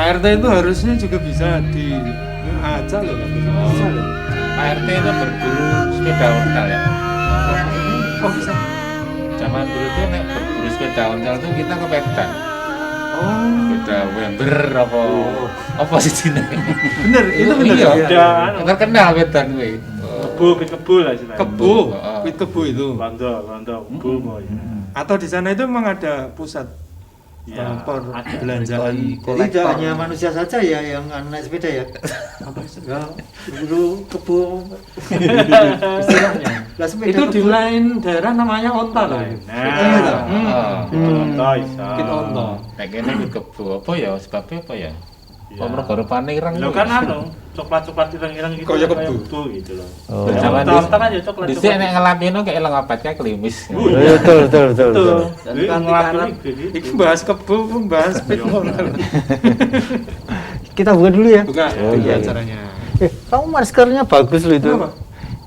Pak RT itu harusnya juga bisa diajak loh, bisa loh. Pak RT itu berburu sepeda ontel ya. Oh bisa. Zaman dulu tuh nek berburu sepeda ontel tuh kita ke Medan. Oh. Sepeda Wember apa sih sini? Bener, itu bener. Iya. Ya. Terkenal Medan kuwi. Kebu lah istilahnya. Kebu, wit kebu itu. Londo, kebu mau ya. Atau di sana itu memang ada pusat Ya, belanjaan Jadi tidak hanya manusia saja ya yang naik sepeda ya. Ya, dulu kebu istilahnya. Lah sepeda itu di lain daerah namanya onta loh. Nah, onta isa. Kita onta. Nek kene wit kebu apa ya sebabnya apa ya? Kok mergo rupane ireng. Lo kan coklat-coklat ireng-ireng gitu. Kayak kebu gitu loh. Oh. Ya, Zaman onta kan ya coklat. Dhisik nek ngelapino kayak elang apatnya klimis. Betul. Itu bahas kebu, bahas pitbull. Kita buka dulu ya. Bukan, iya. acaranya. Kamu maskernya bagus loh itu. Kenapa?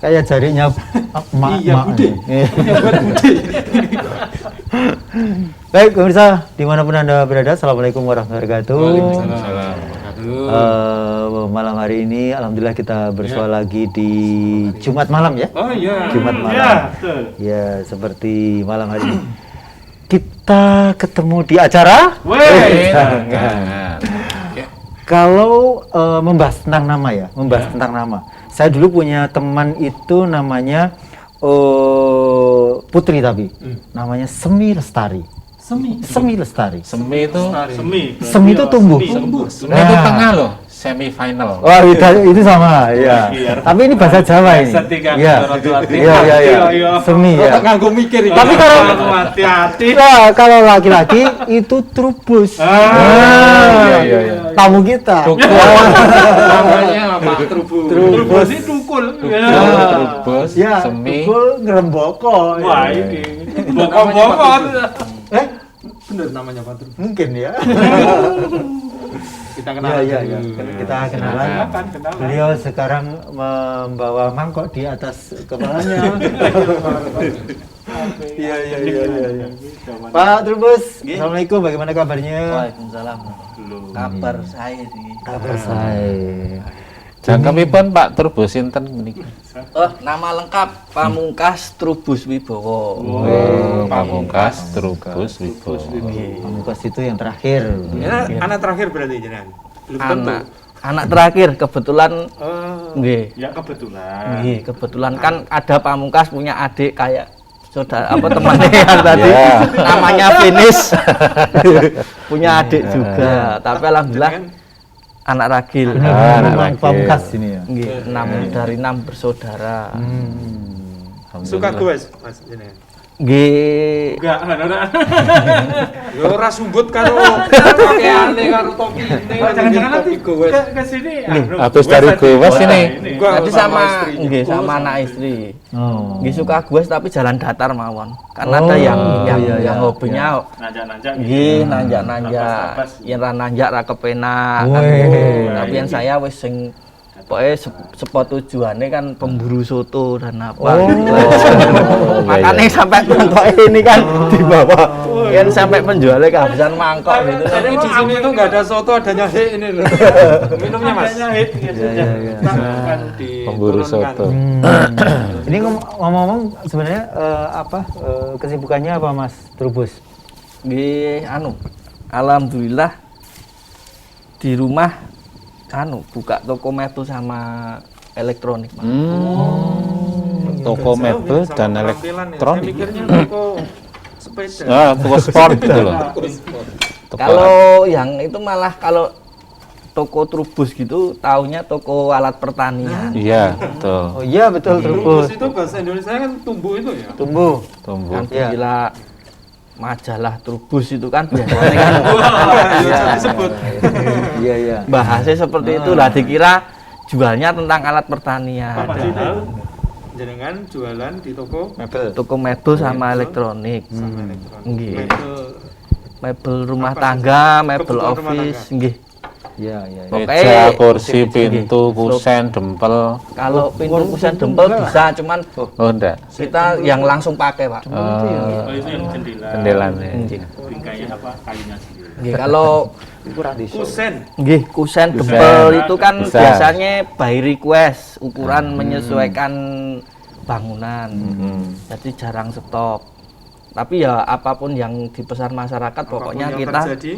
Kayak jarinya emak. Iya, Bude. Punya buat Bude. Baik pemirsa, dimanapun Anda berada, Assalamualaikum warahmatullahi wabarakatuh. Waalaikumsalam. Malam hari ini alhamdulillah kita bersua lagi di Jumat malam ya. Oh iya. Jumat malam. Ya, betul. Ya, seperti malam hari ini. Kita ketemu di acara. Weh. Kalau membahas tentang nama ya, membahas tentang nama. Saya dulu punya teman itu namanya Putri tapi namanya Semi Lestari. Semi Lestari. Semi itu Semi itu tumbuh. Semi itu tengah loh, semifinal. Wah, itu sama, ya. Tapi ini bahasa Jawa ini. Iya. Iya. Semi ya. Nganggo mikir ini. Tapi kalau hati-hati. nah, kalau laki-laki itu trubus. Iya. Tamu kita. Namanya apa? Trubus itu tukul. Trubus, Ya, semi. tukul ngeremboko. Wah, Ya. ini. Bokok-bokok. Bener namanya Pak Trubus. Mungkin ya. Kita kenal. Ya. Kita kenalan. Beliau sekarang membawa mangkok di atas kepalanya. Iya. Pak Trubus, Assalamualaikum. Bagaimana kabarnya? Waalaikumsalam. Kabar saya sih. Kabar saya. Jangkepipun Pak Trubus sinten meniki? Oh, nama lengkap Pamungkas Trubus Wibowo. Pamungkas Trubus Wibowo. Pamungkas itu yang terakhir. Ya, anak terakhir berarti jenengan. Belum tentu. Anak terakhir kebetulan nggih. Ya kebetulan. Nggih, kebetulan kan ada Pamungkas punya adik kayak saudara apa temannya yang tadi namanya Finis. Punya adik juga, tapi alhamdulillah anak ragil. Memang Pamungkas ini ya. Nggih, 6 dari 6 bersaudara. Suka gue, Mas jenengan. Nggih. Enggak. Ya ora sumbut karo pakaiane karo topi ini. Jangan-jangan nanti topi gue. ke sini. Habis dari gowes ini. Tadi sama istrinya. nggih sama anak istri. Oh. Nggih suka gue tapi jalan datar mawon. Kan ada yang hobinya Nanjak-nanjak. nggih nanjak-nanjak. Yen ra nanjak ra kepenak. Tapi yang saya wis sing pokoknya spot tujuannya kan pemburu soto dan apa gitu. Makanya sampai mangkok ini kan di bawah kan sampai penjualnya kehabisan mangkok gitu. Jadi di sini tuh nggak ada soto, adanya he ini loh. Minumnya Mas. Pemburu soto. Ini ngomong-ngomong sebenarnya kesibukannya apa Mas Trubus? Nggih alhamdulillah di rumah buka toko mebel sama elektronik. Toko mebel dan Saya elektronik. mikirnya toko sepeda. Toko sport gitu loh. Kalau yang itu malah kalau toko Trubus gitu taunya toko alat pertanian. Iya, betul. Oh iya betul Trubus Trubus. itu bahasa Indonesia kan tumbuh itu ya. Tumbuh. Tumbuh. Kan gila majalah Trubus itu kan biasanya kan disebut. Iya. bahasanya seperti itu lah dikira jualnya tentang alat pertanian. Jenengan jualan di toko Toko mebel sama elektronik. Nggih. Mebel rumah tangga, mebel office, nggih. Iya. Meja, kursi, pintu, kusen, dempel. Kalau pintu kusen dempel bisa, cuman Oh, enggak. kita yang langsung pakai, Pak. Oh, itu yang jendela. Jendelanya. Nggih. Bingkainya apa? Kayunya sendiri. Nggih, kalau Kurang diso. Kusen. Nggih, kusen Kusen. dempel itu kan Bisa. biasanya by request, ukuran menyesuaikan bangunan. Jadi jarang stok. Tapi ya apapun yang dipesan masyarakat, pokoknya Apapun yang kita terjadi,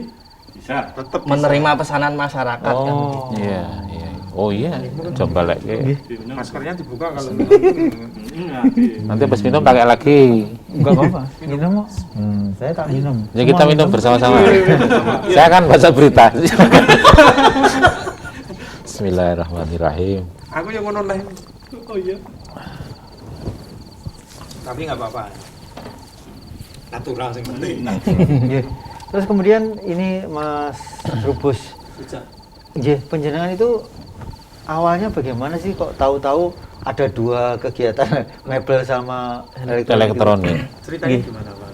Bisa. tetap menerima pesanan masyarakat kan. Oh. Iya, iya. Oh iya, coba lagi. maskernya dibuka kalau Nanti pas minum pakai lagi. Enggak apa-apa. Minum kok. Saya tak minum. Ya kita minum bersama-sama. Saya kan baca berita. Bismillahirrahmanirrahim. aku yang ngono lah. Oh iya. Tapi nggak apa-apa. Natural sing penting. Nggih. Terus kemudian ini Mas Rubus. Nggih, panjenengan itu awalnya bagaimana sih kok tahu-tahu ada dua kegiatan mebel sama Elektronik. Ceritanya Nggih. gimana, Pak?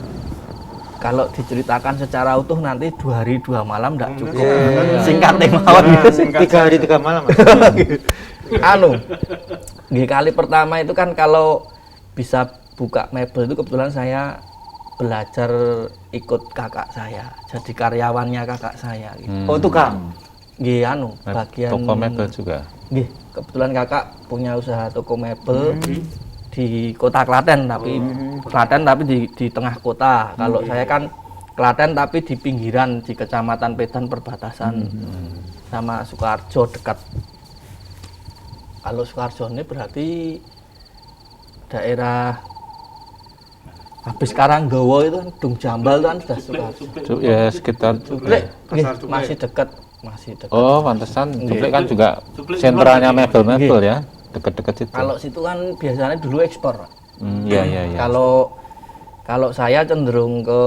Kalau diceritakan secara utuh nanti 2 hari 2 malam enggak cukup. Iya. Singkat mawon gitu. 3 hari 3 malam. Mas. Anu. Nggih, kali pertama itu kan kalau bisa buka mebel itu kebetulan saya belajar ikut kakak saya. Jadi karyawannya kakak saya gitu. Oh, tukang. Nggih, anu, bagian Toko mebel juga. Nggih, kebetulan kakak punya usaha toko mebel di kota Klaten tapi di tengah kota. Kalau saya kan Klaten tapi di pinggiran di Kecamatan Pedan perbatasan sama Sukoharjo dekat. Kalau Sukoharjo ini berarti daerah habis Karanggawa itu kan Dung Jambal itu kan sudah Sukoharjo. Ya sekitar. Cuplek, nggih, Pasar Cuplek. masih dekat, masih dekat. Oh, pantesan. Cuplek kan juga sentralnya mebel-mebel ya. Dekat-dekat situ. Kalau situ kan biasanya dulu ekspor, Pak. Iya, iya, iya. Kalau saya cenderung ke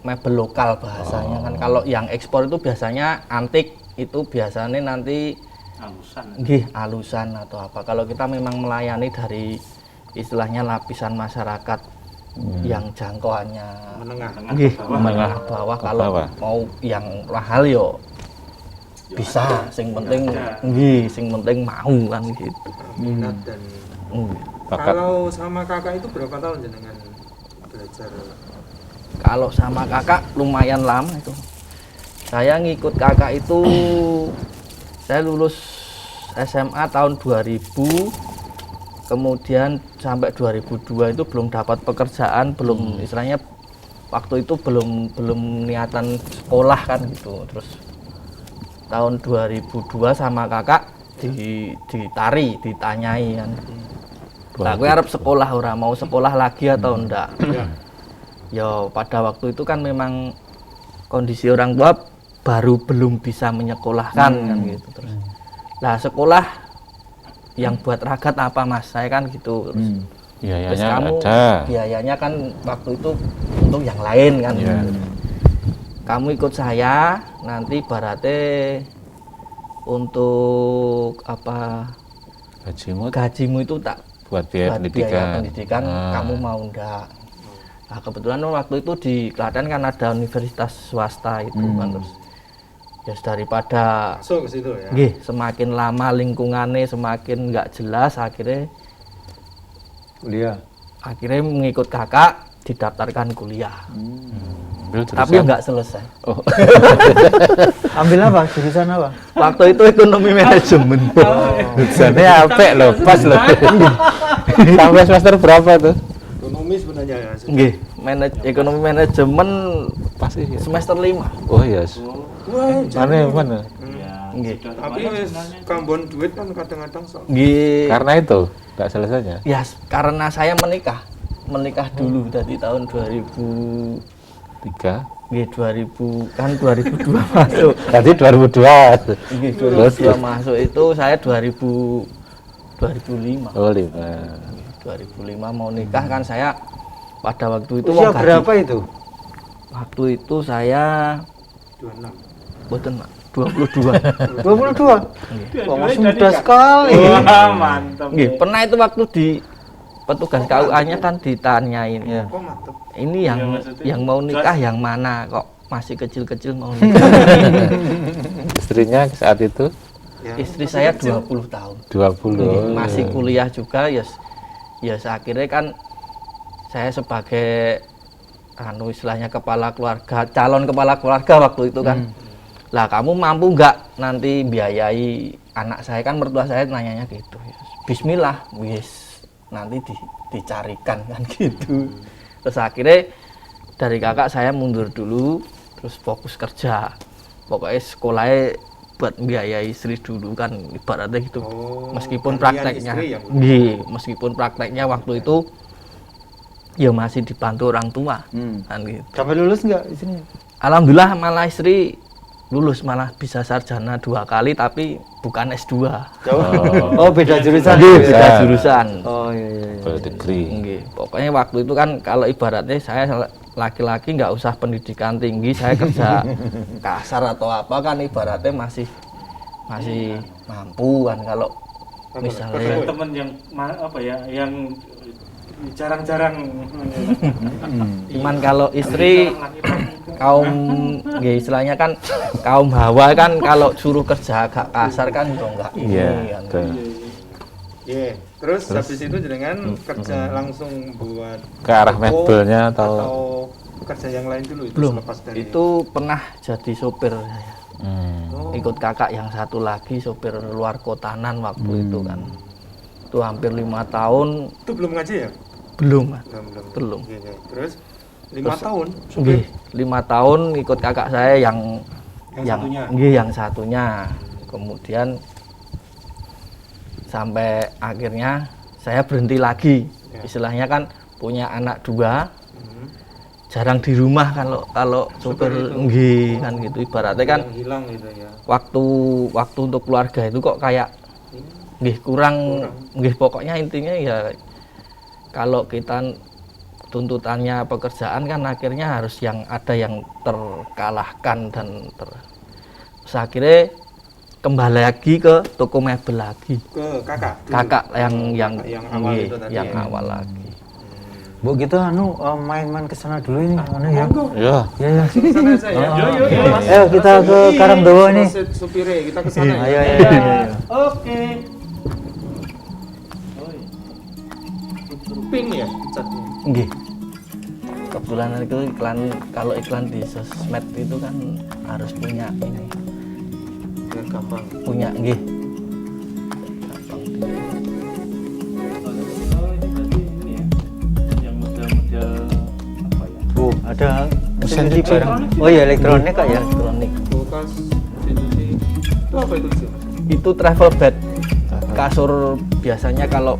mebel lokal bahasanya kan. Kalau yang ekspor itu biasanya antik, itu biasanya nanti nggih alusan atau apa. Kalau kita memang melayani dari istilahnya lapisan masyarakat yang jangkauannya Menengah. nggih Menengah bawah. ke Kalau bawah. mau yang mahal yo bisa, sing penting nggih, sing penting mau kan gitu. Minat dan Bakat. kalau sama kakak itu berapa tahun jenengan belajar? Kalau sama kakak lumayan lama itu. Saya ngikut kakak itu, saya lulus SMA tahun 2000, kemudian sampai 2002 itu belum dapat pekerjaan, belum istilahnya waktu itu belum niatan sekolah kan gitu. Terus tahun 2002 sama kakak ditanyai kan. Nah, aku harap sekolah ora mau sekolah lagi atau enggak. Ya pada waktu itu kan memang kondisi orang tua baru belum bisa menyekolahkan kan gitu terus. Lah sekolah yang buat ragat apa Mas? Saya kan gitu terus. Terus Biayanya kamu ada. biayanya kan waktu itu untuk yang lain kan. Iya. Kamu ikut saya nanti barate untuk apa gajimu itu tak buat biaya buat pendidikan. biaya pendidikan kamu mau enggak. Nah kebetulan waktu itu di Klaten kan ada universitas swasta itu kan terus ya daripada Masuk ke situ ya. nggih semakin lama lingkungannya semakin nggak jelas akhirnya Kuliah. mengikut kakak didaftarkan kuliah Ambil tapi jurusan. nggak selesai. Ambil apa? Jurusan apa? Waktu itu ekonomi manajemen. Jurusannya apik loh, pas loh. Sampai semester berapa tuh? Ekonomi sebenarnya ya. Nggih, ekonomi manajemen Pas sih. semester 5. Oh iya. Mana? Nggih. Tapi wis kambon duit kan kadang-kadang sok. Nggih. Karena itu nggak selesainya. Ya, karena saya menikah dulu tadi tahun 2003 nggih 2000 kan 2002 masuk. Tadi 2002. Nggih 2002 masuk itu saya 2005. Oh 5. 2005 mau nikah kan saya pada waktu itu Usia mau gaji. berapa itu? Waktu itu saya 26. boten Pak, 22. 22. Wah, masih muda sekali. Mantap. Nggih, pernah itu waktu di petugas KUA-nya kan ditanyain. Ya. Kok mantep. Ini maksudnya yang mau nikah yang mana kok masih kecil-kecil mau nikah. Istrinya saat itu Ya, Istri masih saya kecil. 20 tahun. 20. Masih kuliah juga ya akhirnya kan saya sebagai istilahnya kepala keluarga, calon kepala keluarga waktu itu kan. Lah kamu mampu nggak nanti biayai anak saya, kan mertua saya nanyanya gitu. Bismillah, wis nanti dicarikan kan gitu. Terus akhirnya dari kakak saya mundur dulu, terus fokus kerja. Pokoknya sekolahnya buat biayai istri dulu kan ibaratnya gitu. Meskipun prakteknya, meskipun prakteknya waktu itu ya masih dibantu orang tua kan gitu. Sampai lulus nggak istrinya? Alhamdulillah malah istri lulus, malah bisa sarjana 2 kali tapi bukan S2. Oh, beda jurusan. Beda jurusan. Oh iya. Degree. Nggih. Pokoknya waktu itu kan kalau ibaratnya saya laki-laki nggak usah pendidikan tinggi, saya kerja kasar atau apa kan ibaratnya masih mampu kan. Kalau misalnya teman yang apa ya, yang jarang-jarang. cuman kalau istri kaum nggih istilahnya kan kaum Hawa kan kalau suruh kerja agak kasar kan juga enggak ini kan. Iya. Terus habis itu jenengan kerja langsung buat Ke arah toko mebelnya atau kerja yang lain dulu itu Belum. selepas dari Itu pernah jadi sopir saya. Ikut kakak yang satu lagi sopir luar kotanan waktu itu kan. Itu hampir 5 tahun. itu belum ngaji ya? Belum, Mas. Belum. Belum. Oke. Terus 5 tahun Nggih, 5 tahun ikut kakak saya yang satunya. nggih, yang satunya. Kemudian sampai akhirnya saya berhenti lagi. Ya. Istilahnya kan punya anak 2. Jarang di rumah kalau sopir nggih kan gitu. Ibaratnya kan Yang hilang gitu ya. waktu untuk keluarga itu kok kayak nggih kurang. Nggih, pokoknya intinya ya kalau kita tuntutannya pekerjaan kan akhirnya harus yang ada yang terkalahkan dan terus akhirnya kembali lagi ke toko mebel lagi. Ke kakak dulu. Kakak yang awal nggih, itu tadi yang ya. awal lagi. Bu gitu main-main ke sana dulu ini ya. ya Ya. Kesana aja ya. Yo. Ayo kita ke Karangdowo ini. Supire kita ke sana Ayo. ya. Oke. Pink ya catnya. Nggih. Kebetulan itu iklan, kalau iklan di sosmed itu kan harus punya ini, Biar gampang. punya nggih. Yang model-model apa ya? Bu, ada mesin Mesin cuci barang. Oh iya, elektronik kok ya. Elektronik. Kulkas, institusi. Itu apa itu sih? Itu travel bed, kasur biasanya kalau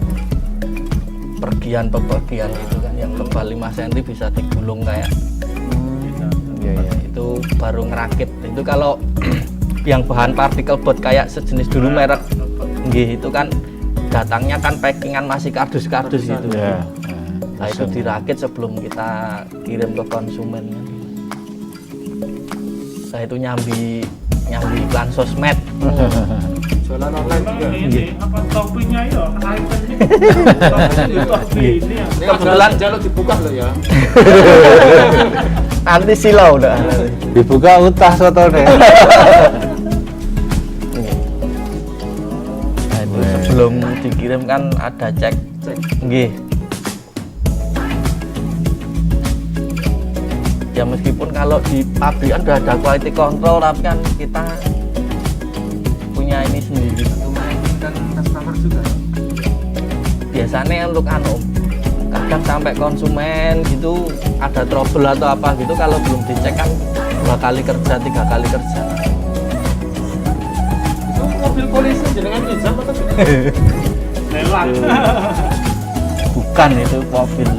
bepergian itu kan yang tebal 5 cm bisa digulung kayak itu baru ngerakit. Itu kalau yang bahan partikel board kayak sejenis dulu merek nggih itu kan datangnya kan packingan masih kardus-kardus gitu. ya Nah itu dirakit sebelum kita kirim ke konsumen. Saya itu nyambi iklan sosmed. Jualan online juga. Ini apa toppingnya ya? Topping ini ya. Ini Kebetulan- jalur dibuka loh ya. Nanti silau udah. dibuka utah soto deh. Nah, itu sebelum dikirim kan ada cek. Nggih. Ya meskipun kalau di pabrikan udah ada quality control tapi kan kita punya ini sendiri. Dan customer juga. Biasanya untuk kadang sampai konsumen gitu ada trouble atau apa gitu kalau belum dicek kan 2 kali kerja 3 kali kerja. Itu mobil polisi jenengan pinjam atau gimana? Lelang. Bukan itu mobil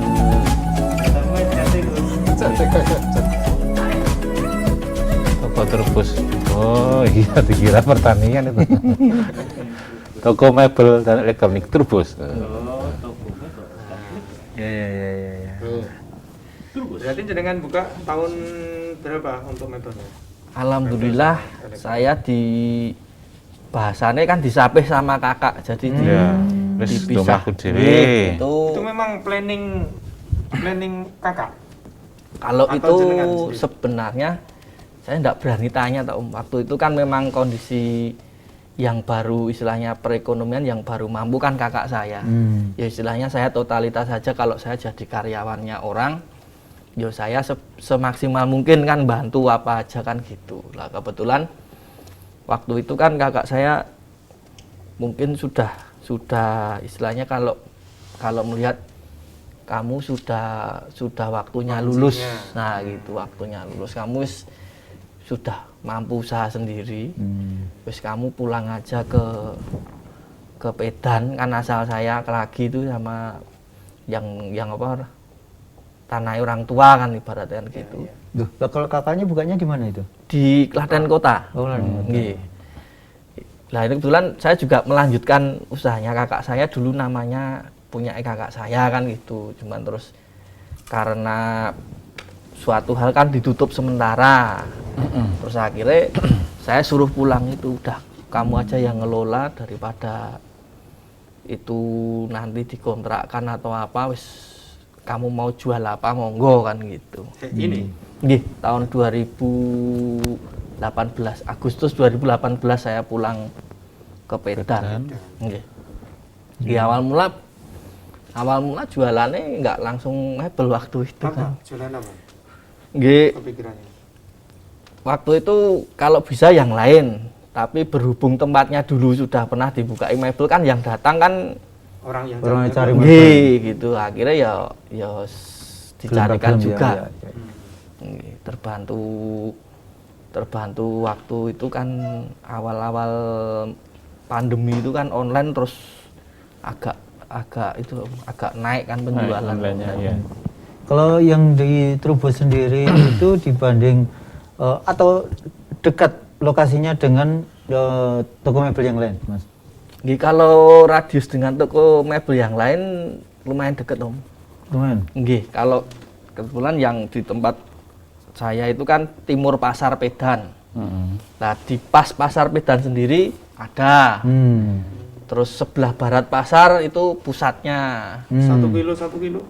Toko Turbus. Oh iya, dikira pertanian itu. Toko mebel dan elektronik Turbus. Ya. Berarti jenengan buka tahun berapa untuk mebelnya? Alhamdulillah saya di bahasanya kan disapih sama kakak jadi Ya, wis dipisah. domlaku dhewe. Nggih, Itu memang planning kakak. Kalau Atau itu jenengan sendiri? sebenarnya saya enggak berani tanya waktu itu kan memang kondisi yang baru istilahnya perekonomian yang baru mampu kan kakak saya. Ya istilahnya saya totalitas saja kalau saya jadi karyawannya orang ya saya semaksimal mungkin kan bantu apa aja kan gitu. Lah kebetulan waktu itu kan kakak saya mungkin sudah istilahnya kalau melihat kamu sudah waktunya lulus, nah gitu waktunya lulus, kamu sudah mampu usaha sendiri, wis kamu pulang aja ke Pedan, kan asal saya lagi itu sama yang apa tanah orang tua kan ibaratnya gitu. Duh, kalau kakaknya bukanya di mana itu? Di Klaten Kota. Oh, Nggih. Nah, ini kebetulan saya juga melanjutkan usahanya kakak saya dulu, namanya punya kakak saya kan gitu. Cuman terus karena suatu hal kan ditutup sementara. Terus akhirnya saya suruh pulang itu, udah kamu aja yang ngelola daripada itu nanti dikontrakkan atau apa, wis kamu mau jual apa monggo kan gitu. Ini Nggih, tahun 2018 Agustus 2018 saya pulang ke Pedan. Nggih. Di awal mula jualannya nggak langsung mebel waktu itu kan. Jualan apa? Nggih, Kepikirannya. waktu itu kalau bisa yang lain, tapi berhubung tempatnya dulu sudah pernah dibukai mebel kan, yang datang kan Orang yang cari nggih gitu. Akhirnya ya dicarikan juga. Nggih, terbantu waktu itu kan awal-awal pandemi itu kan online, terus agak naik kan penjualan online-nya, online. ya. Kalau yang di Trubus sendiri itu dibanding atau dekat lokasinya dengan toko mebel yang lain, Mas? Nggih, kalau radius dengan toko mebel yang lain lumayan deket Om. Lumayan. Nggih, kalau kebetulan yang di tempat saya itu kan timur Pasar Pedan. Nah, di pas Pasar Pedan sendiri ada. Terus sebelah barat pasar itu pusatnya. 1 kilo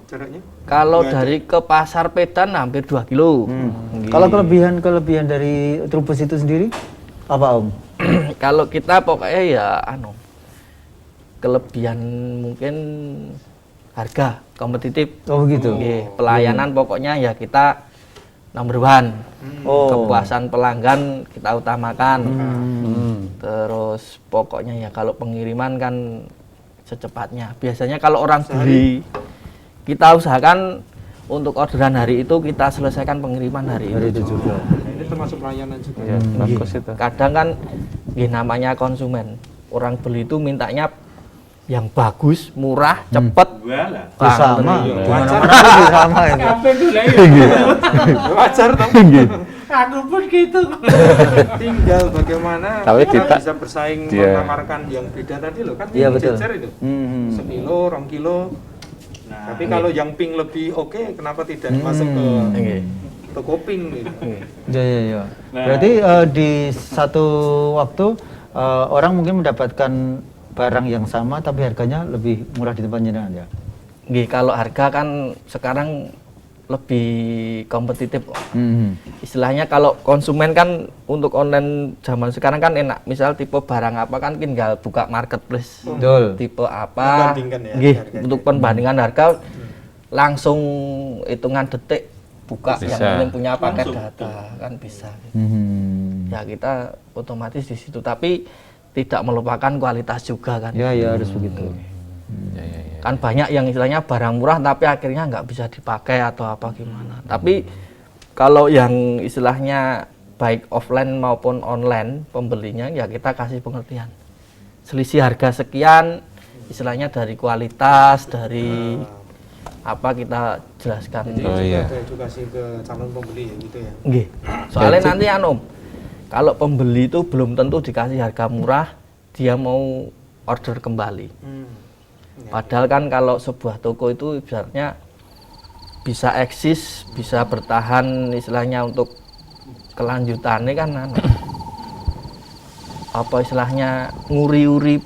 jaraknya. Kalau dari ke Pasar Pedan hampir 2 kilo. Nggih. Kalau kelebihan dari Trubus itu sendiri apa, Om? Kalau kita pokoknya ya kelebihan mungkin harga kompetitif. Oh begitu. Nggih, pelayanan pokoknya ya kita number one. Kepuasan pelanggan kita utamakan. Terus pokoknya ya kalau pengiriman kan secepatnya. Biasanya kalau orang beli, kita usahakan untuk orderan hari itu kita selesaikan pengiriman hari itu juga. Ini termasuk pelayanan juga. Ya, bagus itu. Kadang kan namanya konsumen, orang beli itu mintanya yang bagus, murah, cepet. Walah. Sama. Iya. Gimana-mana sama itu. Apa itu lah Wajar dong. Aku pun gitu. Tinggal bagaimana Tapi kita kita- bisa bersaing Iya. menawarkan yang beda tadi loh kan. Iya, yang betul. jejer itu. Sekilo, 2 kilo. Nah, Tapi kalau yang pink lebih oke, kenapa tidak masuk ke Nggih. toko pink gitu? Ya. Nah. Berarti di satu waktu orang mungkin mendapatkan barang yang sama tapi harganya lebih murah di tempat jenengan ya. Nggih, kalau harga kan sekarang lebih kompetitif. Istilahnya kalau konsumen kan untuk online zaman sekarang kan enak. Misal tipe barang apa kan tinggal buka marketplace. Betul. Tipe apa? Membandingkan ya, Nggih, harga-harga. untuk perbandingan harga langsung hitungan detik buka Bisa. yang penting punya paket Langsung. data kan bisa. Hmm. Ya kita otomatis di situ, tapi tidak melupakan kualitas juga kan. Ya harus begitu. Kan banyak yang istilahnya barang murah tapi akhirnya nggak bisa dipakai atau apa gimana. Tapi kalau yang istilahnya baik offline maupun online pembelinya ya kita kasih pengertian. Selisih harga sekian istilahnya dari kualitas, dari apa kita jelaskan. Jadi Oh, juga iya. ada edukasi ke calon pembeli ya gitu ya. Nggih. Soalnya nanti kalau pembeli itu belum tentu dikasih harga murah, dia mau order kembali. Padahal kan kalau sebuah toko itu ibaratnya bisa eksis, bisa bertahan istilahnya untuk kelanjutannya kan apa istilahnya nguri-uri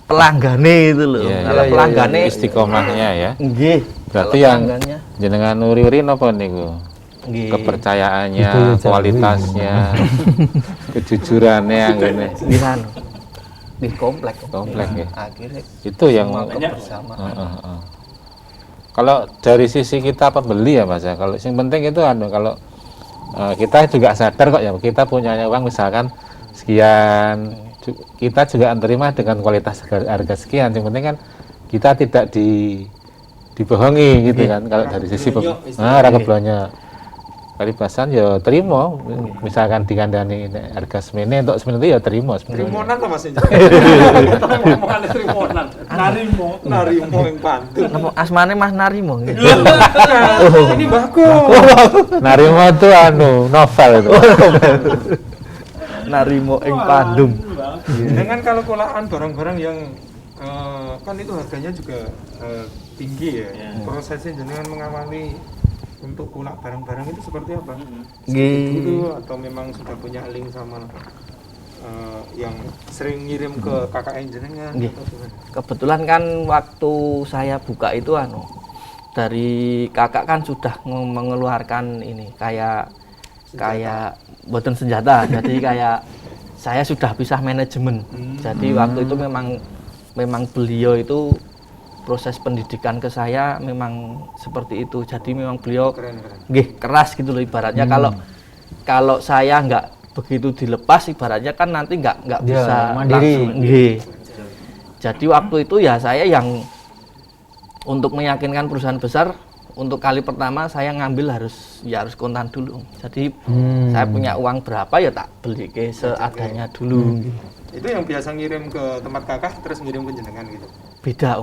pelanggane itu loh. Iya, Kalau iya, pelanggane istiqomahnya ya. nggih. Berarti kalau yang pelanggannya, jenengan uri-uri napa niku? nggih. Kepercayaannya, Itu ya, kualitasnya, kejujurannya anggone. Di sana. Di komplek. Komplek ya. Akhirnya Itu yang semua banyak. kebersamaan. Kalau dari sisi kita pembeli ya Mas ya, kalau yang penting itu kalau kita juga sadar kok ya, kita punya uang misalkan sekian. Kita juga terima dengan kualitas harga sekian. Yang penting kan kita tidak dibohongi gitu kan. Kalau dari sisi harga belanja paribasan ya terima. Misalkan dikandani harga semene untuk semene itu ya terima sebenarnya. Trimonan lah Mas. Ngomongan trimonan. Narimo yang pantun. Napa asmane Mas Narimo nggih? Ini bagus. Narimo itu novel itu. Narimo ing Pandum. Dengan kalau kolaan barang-barang yang kan itu harganya juga tinggi ya. Prosesnya jenengan mengawali untuk kulak barang-barang itu seperti apa? Dulu atau memang sudah punya link sama yang sering ngirim ke KKN jenengan? Kebetulan kan waktu saya buka itu dari kakak kan sudah mengeluarkan ini kayak boten senjata. Jadi kayak saya sudah pisah manajemen. Jadi waktu itu memang beliau itu proses pendidikan ke saya memang seperti itu. Jadi memang beliau keras gitu loh ibaratnya. Kalau saya nggak begitu dilepas ibaratnya kan nanti nggak bisa mandiri. Jadi waktu itu ya saya yang untuk meyakinkan perusahaan besar, untuk kali pertama saya ngambil harus kontan dulu. Jadi saya punya uang berapa ya tak beli ke seadanya dulu. Itu yang biasa ngirim ke tempat kakak terus ngirim ke jenengan gitu? Beda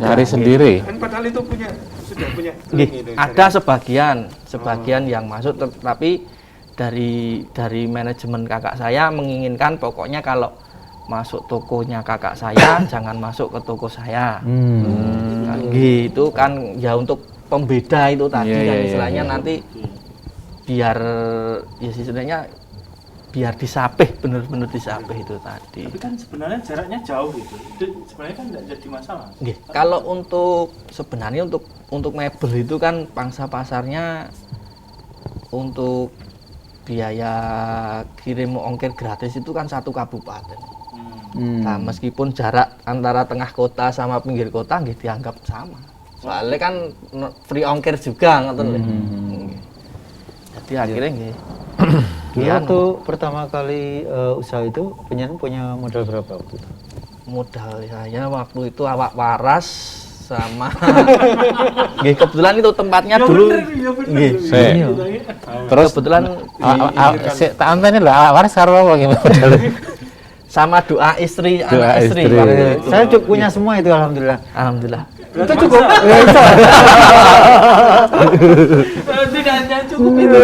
Cari sendiri. Kan padahal itu sudah punya gitu. Ada sebagian yang masuk, tapi dari manajemen kakak saya menginginkan pokoknya kalau masuk tokonya kakak saya jangan masuk ke toko saya. Gitu kan ya untuk pembeda itu tadi kan istilahnya nanti biar ya sebenarnya biar disapih, benar-benar disapih itu tadi. Tapi kan sebenarnya jaraknya jauh gitu. Itu sebenarnya kan tidak jadi masalah. Kalau sebenarnya untuk mebel itu kan pangsa pasarnya untuk biaya kirim ongkir gratis itu kan 1 kabupaten. Nah, meskipun jarak antara tengah kota sama pinggir kota dianggap sama. Soalnya kan free ongkir juga ngoten lho. Jadi akhirnya nggih. Dulu waktu pertama kali usaha itu punya modal berapa waktu itu? Modal saya waktu itu awak waras sama nggih kebetulan itu tempatnya dulu nggih. Terus kebetulan tak antene lho awak waras karo apa modal. Sama doa istri, Doa anak istri. istri. Saya cukup punya semua itu alhamdulillah. Alhamdulillah. Itu cukup. Tidak hanya cukup itu.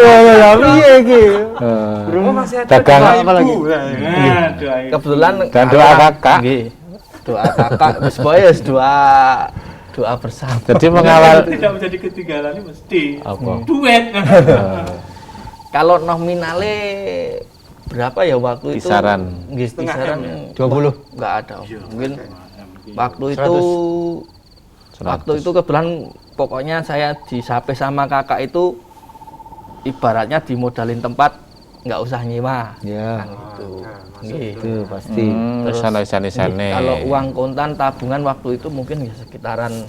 Iya iki. Masih ada Dagang doa apa lagi? ibu. Kebetulan Dan doa kakak. Nggih. Doa kakak wis pokoke wis doa bersama. Jadi mengawal Tidak menjadi ketinggalan mesti apa? duet. Kalau nominale berapa ya waktu itu? Kisaran. Nggih, kisaran 20. Enggak ada. Mungkin waktu itu kebetulan pokoknya saya disapih sama kakak itu ibaratnya dimodalin tempat nggak usah nyewa. Ya. Kan gitu. Itu pasti. Terus sana-sana. kalau uang kontan tabungan waktu itu mungkin ya sekitaran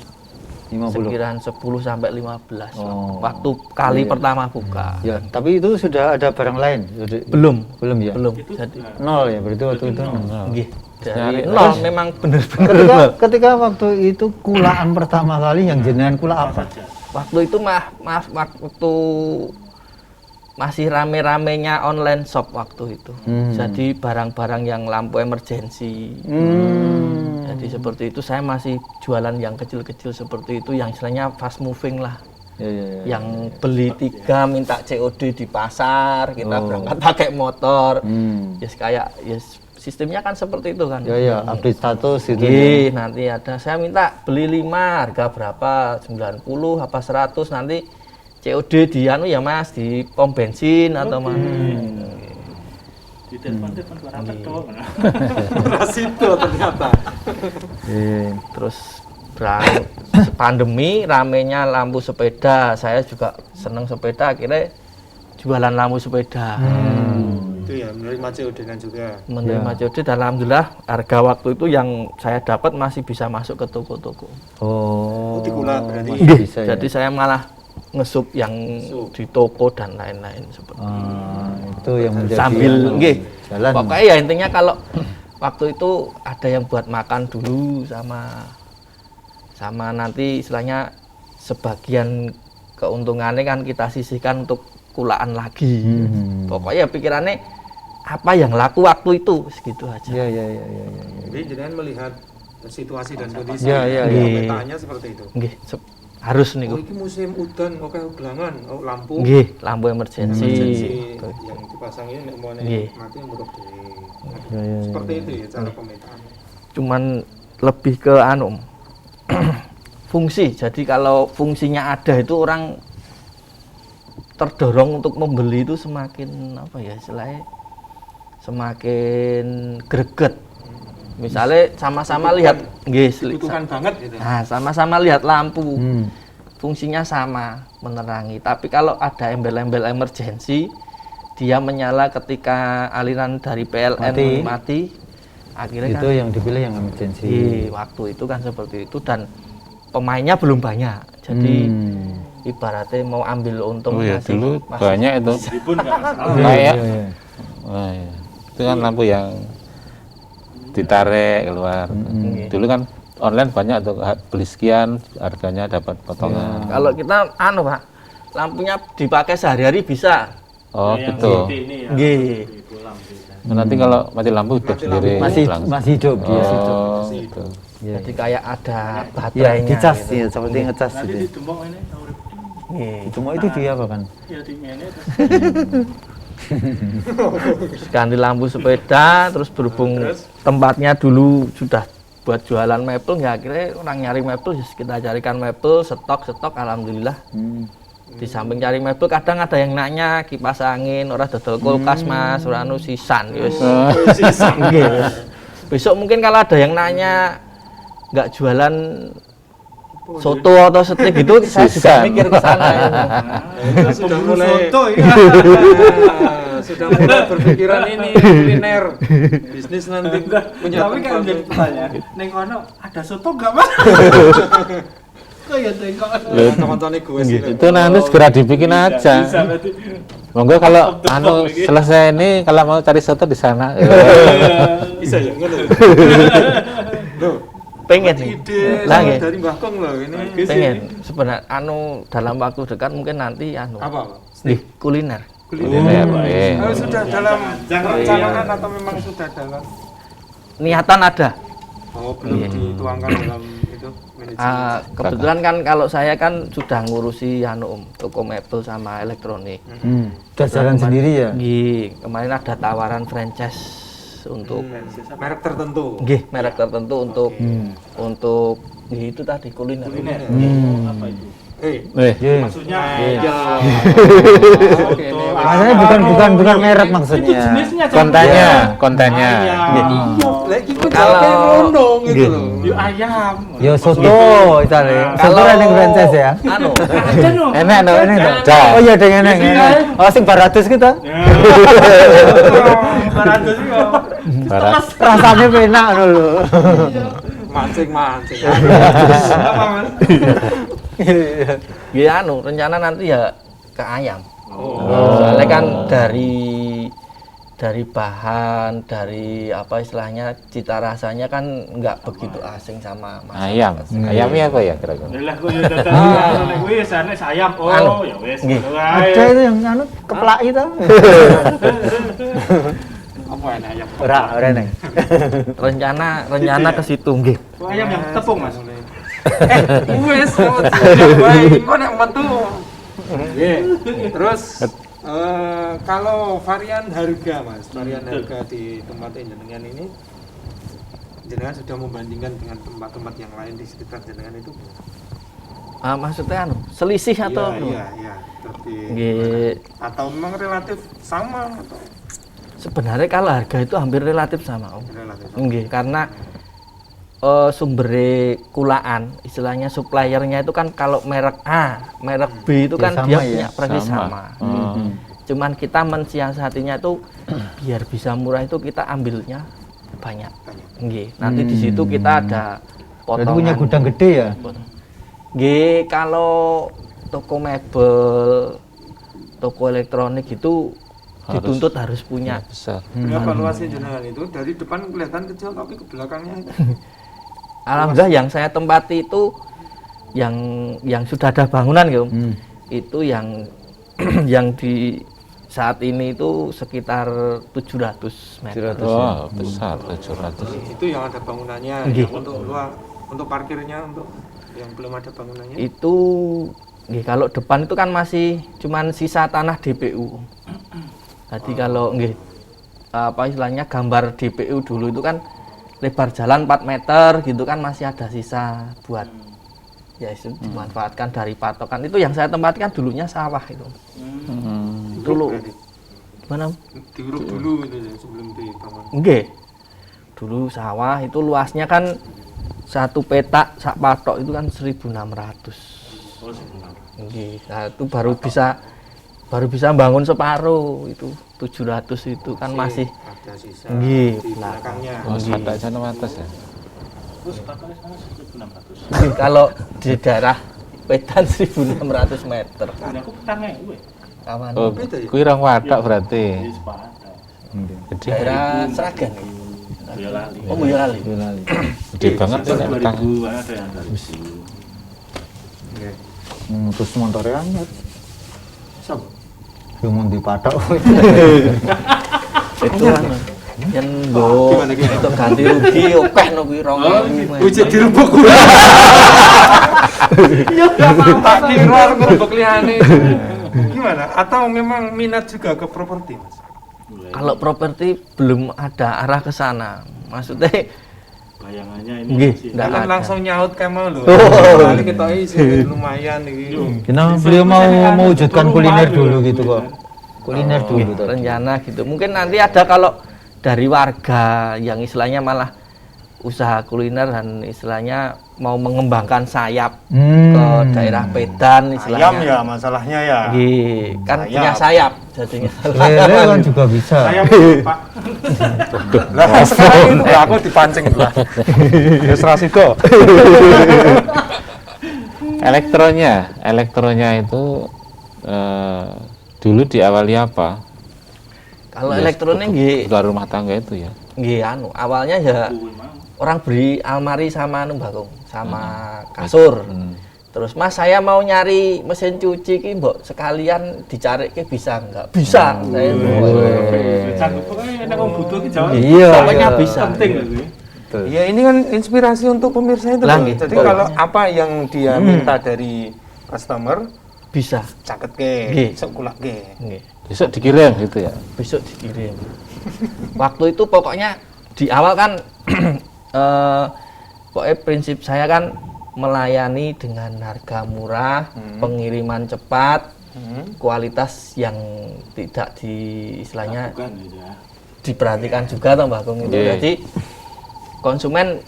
50. sekitaran 10 sampai 15 Oh. waktu kali pertama buka. Ya, tapi itu sudah ada barang lain. Belum ya. belum jadi Nol ya, berarti waktu itu nol. nggih dari nol memang bener-bener Ketika waktu itu kulaan pertama kali yang jenengan kula apa? waktu itu waktu masih rame-ramenya online shop waktu itu. Jadi barang-barang yang lampu emergensi. Jadi seperti itu saya masih jualan yang kecil-kecil seperti itu yang istilahnya fast moving lah. Ya. Yang beli 3 minta COD di pasar, kita berangkat pakai motor. Hmm. Kayak sistemnya kan seperti itu kan. Ya, update status itu. Nanti ada saya minta beli 5 harga berapa? 90 apa 100 nanti COD di ya Mas di pom bensin atau mana. Di telepon berapa dong? Rasito ternyata. Terus pandemi ramenya lampu sepeda, saya juga seneng sepeda, akhirnya jualan lampu sepeda. Itu ya menerima COD-an juga. Menerima COD dan alhamdulillah harga waktu itu yang saya dapat masih bisa masuk ke toko-toko. Di kula berarti. Bisa, ya. Jadi saya malah ngesup yang di toko dan lain-lain seperti itu yang menjadi sambil Jalan. Pokoknya ya intinya kalau waktu itu ada yang buat makan dulu sama nanti istilahnya sebagian keuntungannya kan kita sisihkan untuk kulaan lagi. Pokoknya pikirannya apa yang laku waktu itu segitu aja. Iya. Jadi jenengan melihat situasi dan kondisi Iya. petanya seperti itu. Nggih, harus Oh, niku. ini musim udan, oke gelangan, oh lampu. Nggih, lampu emergensi. Emergency yang dipasang ini mau Nggih. mati menurut dewe. Iya. Seperti itu ya cara pemetaan. Cuman lebih ke fungsi. Jadi kalau fungsinya ada itu orang terdorong untuk membeli itu semakin apa ya istilahnya semakin greget. Misalnya sama-sama lihat Dibutuhkan banget gitu. Nah, sama-sama lihat lampu. Fungsinya sama, menerangi. Tapi kalau ada embel-embel emergensi, dia menyala ketika aliran dari PLN mati. Akhirnya Itu kan yang dipilih yang emergency. waktu itu kan seperti itu dan pemainnya belum banyak. Jadi ibaratnya mau ambil untung Oh ya, masih- dulu masih- banyak itu. Meskipun nggak masalah. Kayak, Iya. wah, iya. Itu kan lampu yang ditarik keluar. Dulu kan online banyak tuh, beli sekian harganya dapat potongan. Kalau kita Pak, lampunya dipakai sehari-hari bisa. Oh Yang gitu. seperti ini ya. Nggih. Pulang bisa. Nah, nanti kalau mati lampu hidup sendiri. langsung. Masih hidup dia. Oh, gitu. Iya. Jadi kayak ada Ya, baterainya. dicas gitu. ya, seperti ngecas Nanti gitu. di Dumbong ini urip. Nggih. Cuma itu dia apa kan? Ya di ngene terus. Ganti lampu sepeda, terus berhubung tempatnya dulu sudah buat jualan mebel, nggak akhirnya orang nyari mebel, ya kita carikan mebel, stok, alhamdulillah. Di samping cari mebel, kadang ada yang nanya kipas angin, orang dodol kulkas mas, orang anu sisan, yus. Nggih. Besok mungkin kalau ada yang nanya nggak jualan soto atau steak gitu, saya juga Sisan. mikir ke sana. Ya. Itu sudah mulai Foto ya. sudah mulai berpikiran ini kuliner bisnis nanti punya Tapi kan tempat. jadi pertanyaan, neng kono ada soto nggak mas? Kok ya tengok. Teman-teman gue sih. Itu nanti segera dibikin aja. Bisa berarti. Monggo kalau anu selesai ini kalau mau cari soto di sana. Bisa ya ngono. Loh, Pengen nih. ide Lah, nggih. dari Mbah Kong loh ini. Pengen sebenarnya dalam waktu dekat mungkin nanti Apa? di kuliner. Kuliner. Oh, sudah dalam perencanaan atau memang sudah dalam? Niatan ada. Oh, belum dituangkan dalam itu manajemen. Kebetulan kan kalau saya kan sudah ngurusi toko mebel sama elektronik. Udah jalan sendiri ya? Kemarin ada tawaran franchise untuk Merek tertentu. merek tertentu untuk itu tadi kuliner. Apa itu? Maksudnya Oke, ini Maksudnya bukan merek maksudnya. jenisnya Kontennya. lagi ku Kalau- jawabnya ngono gitu loh. Yuk ayam. Ya soto itu le. Soto yang franchise ya. Ada no. Enak no. Enak toh? Dah. Oh iya dengan enak. Oh sing 400 kita. Baratus sih kok. Barat. Rasanya enak lho. Mancing. Apa mas? Rencana nanti ya ke ayam. Soalnya kan dari bahan, dari apa istilahnya cita rasanya kan nggak begitu asing sama masyarakat. Ayam. Ayamnya apa ya kira-kira? Lah kok ya dadak nek kuwi sane sayap. Oh, ya wis. Nggih. Ada itu yang keplak itu. Apa enak ayam? Ora neng. Rencana ke situ nggih. Ayam yang tepung mas. Wes, baik. Kok nek metu. Nggih. Terus kalau varian harga Mas, varian harga di tempat jenengan ini jenengan sudah membandingkan dengan tempat-tempat yang lain di sekitar jenengan itu? Maksudnya selisih atau Iya, seperti nggih. atau memang relatif sama atau Sebenarnya kalau harga itu hampir relatif sama, Om. relatif sama? Nggih, karena sumber kulaan, istilahnya suppliernya itu kan kalau merek A, merek B itu Ya, kan sama dia ya, punya persis sama. Oh. Cuman kita mensiasatinya itu biar bisa murah itu kita ambilnya banyak. Nggih, nanti di situ kita ada Berarti potongan. punya gudang gede ya? Nggih, kalau toko mebel, toko elektronik itu dituntut harus punya. besar. Evaluasi jenengan itu dari depan kelihatan kecil tapi ke belakangnya itu. Alhamdulillah yang saya tempati itu yang sudah ada bangunan gitu. Itu yang yang di saat ini itu sekitar 700 meter. Wah, besar 700. Itu yang ada bangunannya, Nggih. yang untuk parkirnya, untuk yang belum ada bangunannya. Itu nggih, kalau depan itu kan masih cuman sisa tanah DPU. Jadi kalau nggih apa istilahnya gambar DPU dulu itu kan lebar jalan 4 meter gitu kan, masih ada sisa buat ya itu dimanfaatkan dari patokan. Itu yang saya tempatkan dulunya sawah itu. Dulu Berarti gimana? diuruk dulu itu ya, sebelum dibangun. Nggih. Dulu sawah itu luasnya kan satu petak sak patok itu kan 1.600. Nggih. Nah, itu baru bisa bangun separuh itu 700 itu kan masih Ada sisa Nggih, di belakangnya. Wah, ada sana atas ya. kalau di daerah Wedan 1.600 meter. Aku petangnya gue. Kawan. Oh, Beda ya? kuwi rong wadak berarti. Sepadan. Jadi Daerah Sragen. Boyolali. Oh, Boyolali. gede banget tuh nek utang. 2000 ada yang 2000. Nggih. Terus motornya anyar. Sopo? Yang mau dipatok. Itu kan yang go Gimana, gimana? untuk ganti rugi akeh no kuwi 2.000. Ujit dirubuk kuwi. Ya enggak apa-apa. Tak kira ngerubuk liyane. Gimana? Atau memang minat juga ke properti, Mas? Kalau properti belum ada arah ke sana. Maksudnya Bayangannya ini Nggih, masih- nggak Kan ada. langsung nyaut kemo lho. Oh. Kali ketoki sih lumayan iki. Karena beliau mau mewujudkan kuliner dulu gitu kok. Kuliner dulu tadi. rencana gitu. Mungkin nanti ada kalau dari warga yang istilahnya malah usaha kuliner dan istilahnya mau mengembangkan sayap ke daerah Pedan Ayam istilahnya. ya masalahnya ya. Nggih, kan Sayap. punya sayap jadinya. Lele kan juga bisa. Saya Pak. Lah sekarang itu aku dipancing lah. Wis ra sida. Elektronya itu dulu diawali apa? Kalau elektronik nggih Kebutuhan rumah tangga itu ya. nggih anu, awalnya ya Kuwi mau. orang beri almari sama anu Bagong, sama kasur. Terus Mas saya mau nyari mesin cuci ki mbok sekalian dicari ke bisa enggak? Bisa. Saya Sanggup pokoknya enak wong butuh ki jawab. Iya. pokoknya bisa. Penting lho kuwi. Ya ini kan inspirasi untuk pemirsa itu. Lah, loh. nggih, Jadi betul. kalau apa yang dia minta dari customer Bisa. caket ke, Nggih. sok kulak ke. Nggih. Besok dikirim gitu ya. Besok dikirim. Waktu itu pokoknya di awal kan pokoknya prinsip saya kan melayani dengan harga murah, pengiriman cepat, kualitas yang tidak di istilahnya Bukan gitu ya. diperhatikan juga toh Mbak Gung itu. Iya. Jadi konsumen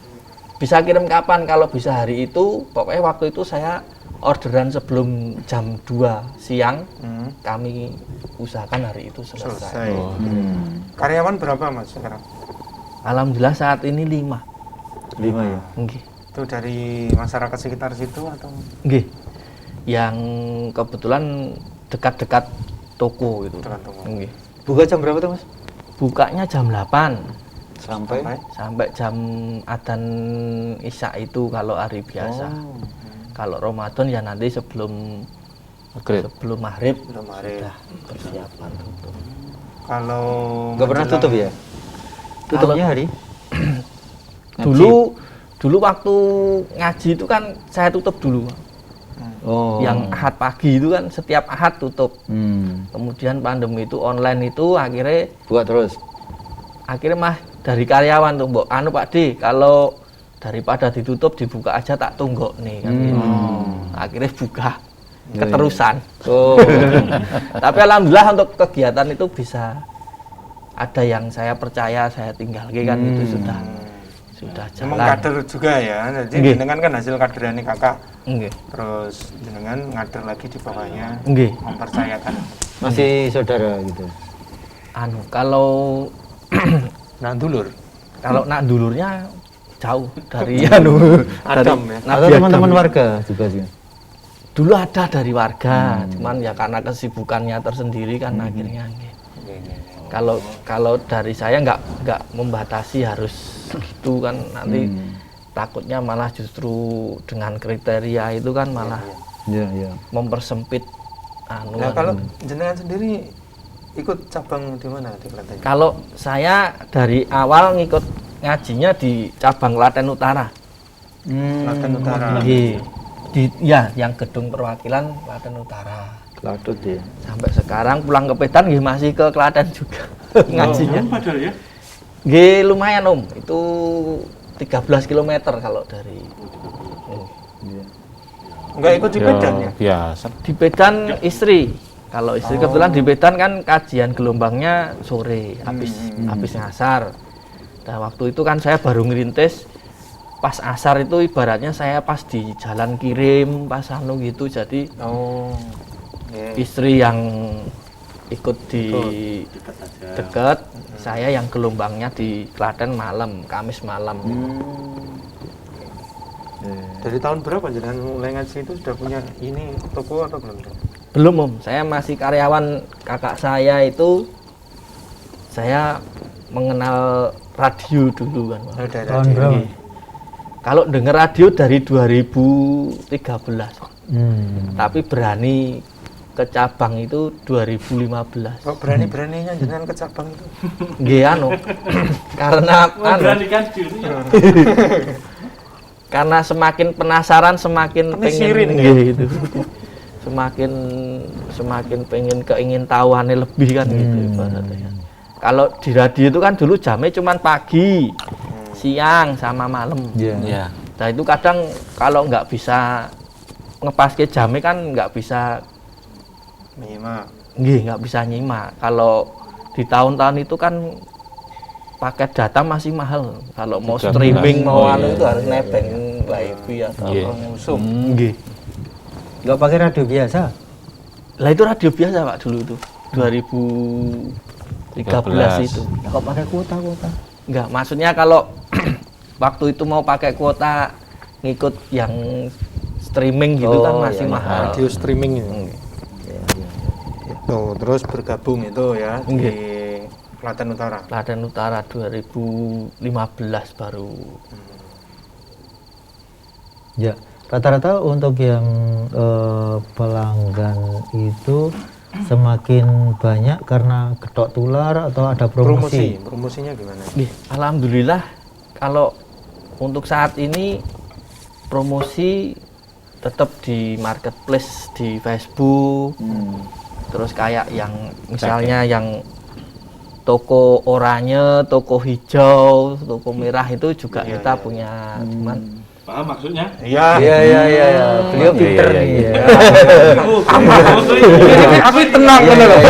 bisa kirim kapan, kalau bisa hari itu, pokoknya waktu itu saya orderan sebelum jam 2 siang, kami usahakan hari itu selesai. Selesai. Karyawan berapa Mas sekarang? Alhamdulillah saat ini 5. 5 ya. Nggih. Itu dari masyarakat sekitar situ atau? Nggih. Yang kebetulan dekat-dekat toko itu. Dekat toko. Nggih. Buka jam berapa tuh Mas? Bukanya jam 8 Sampai? sampai jam adzan Isya itu kalau hari biasa. Kalau Ramadan ya nanti sebelum Maghrib. maghrib Belum hari. sudah persiapan tutup. Kalau Nggak pernah menjelang- tutup ya? Tutupnya hari? Dulu waktu ngaji itu kan saya tutup dulu. Oh. Yang Ahad pagi itu kan setiap Ahad tutup. Hmm. Kemudian pandemi itu online itu akhirnya Buka terus. mah dari karyawan tuh Mbok anu Pak D, kalau daripada ditutup dibuka aja tak tunggok nih kan gitu. Akhirnya buka keterusan. Oh. Tapi alhamdulillah untuk kegiatan itu bisa ada yang saya percaya saya tinggal kan itu sudah Memang jalan. kader juga ya. Jadi Nggih. jenengan kan hasil kaderannya kakak. Nggih. Terus jenengan ngader lagi di bawahnya. Nggih. Mempercayakan. Masih saudara gitu. Anu kalau Nah dulur. kalau nak dulurnya jauh dari anu Adam dari ya? Nabi Atau Adam. teman-teman warga juga sih. Dulu ada dari warga, cuman ya karena kesibukannya tersendiri kan akhirnya nggih. Kalau dari saya nggak membatasi harus gitu kan, nanti takutnya malah justru dengan kriteria itu kan malah mempersempit Nah, kalau jenengan sendiri ikut cabang di mana di Klaten? Kalau saya dari awal ngikut ngajinya di cabang Klaten Utara. Klaten Utara. Ya, yang gedung perwakilan Klaten Utara. Ladut ya. Sampai sekarang pulang ke Medan masih ke Klaten juga ngajinya. Padahal ya. Lumayan Om, itu 13 km kalau dari Enggak ikut di Medan ya? Biasa. di Medan istri. Kalau istri kebetulan di Medan kan kajian gelombangnya sore habis ngasar. Nah, waktu itu kan saya baru ngerintis pas asar itu ibaratnya saya pas di jalan kirim pas gitu, jadi istri yang ikut di dekat, saya yang gelombangnya di Klaten malam, Kamis malam. Dari tahun berapa jenengan mulai ngaji itu sudah punya ini toko atau belum? Belum Om, saya masih karyawan kakak saya itu, saya mengenal radio dulu kan. Tahun berapa? Kalau dengar radio dari 2013, tapi berani ke cabang itu 2015. Kok berani-beraninya jenengan ke cabang itu? Nggih karena Memberanikan diri. karena semakin penasaran semakin Penisirin pengen gitu. Semakin pengen keingintahuannya lebih kan gitu ibaratnya. Kalau di radio itu kan dulu jamnya cuma pagi, siang sama malam. Iya. Nah itu kadang kalau nggak bisa ngepaske jamnya kan nggak bisa nggak bisa nyimak. Kalau di tahun-tahun itu kan paket data masih mahal. Kalau mau streaming mau itu harus nebeng wifi atau ngusum. Nggak pakai radio biasa? Lah itu radio biasa Pak dulu itu 2013 itu. Kok pakai kuota? Enggak, maksudnya kalau waktu itu mau pakai kuota ngikut yang streaming gitu kan masih mahal. Radio streaming itu. Tuh, terus bergabung itu ya di Klaten Utara. Klaten Utara 2015 baru. Ya, rata-rata untuk yang pelanggan itu semakin banyak karena getok tular atau ada promosi? Promosinya gimana? Alhamdulillah kalau untuk saat ini promosi tetap di marketplace di Facebook. Terus kayak yang misalnya yang toko oranye, toko hijau, toko merah itu juga kita punya. Cuman Paham maksudnya? Iya. Beliau pinter nih. Aku tenang kan loh.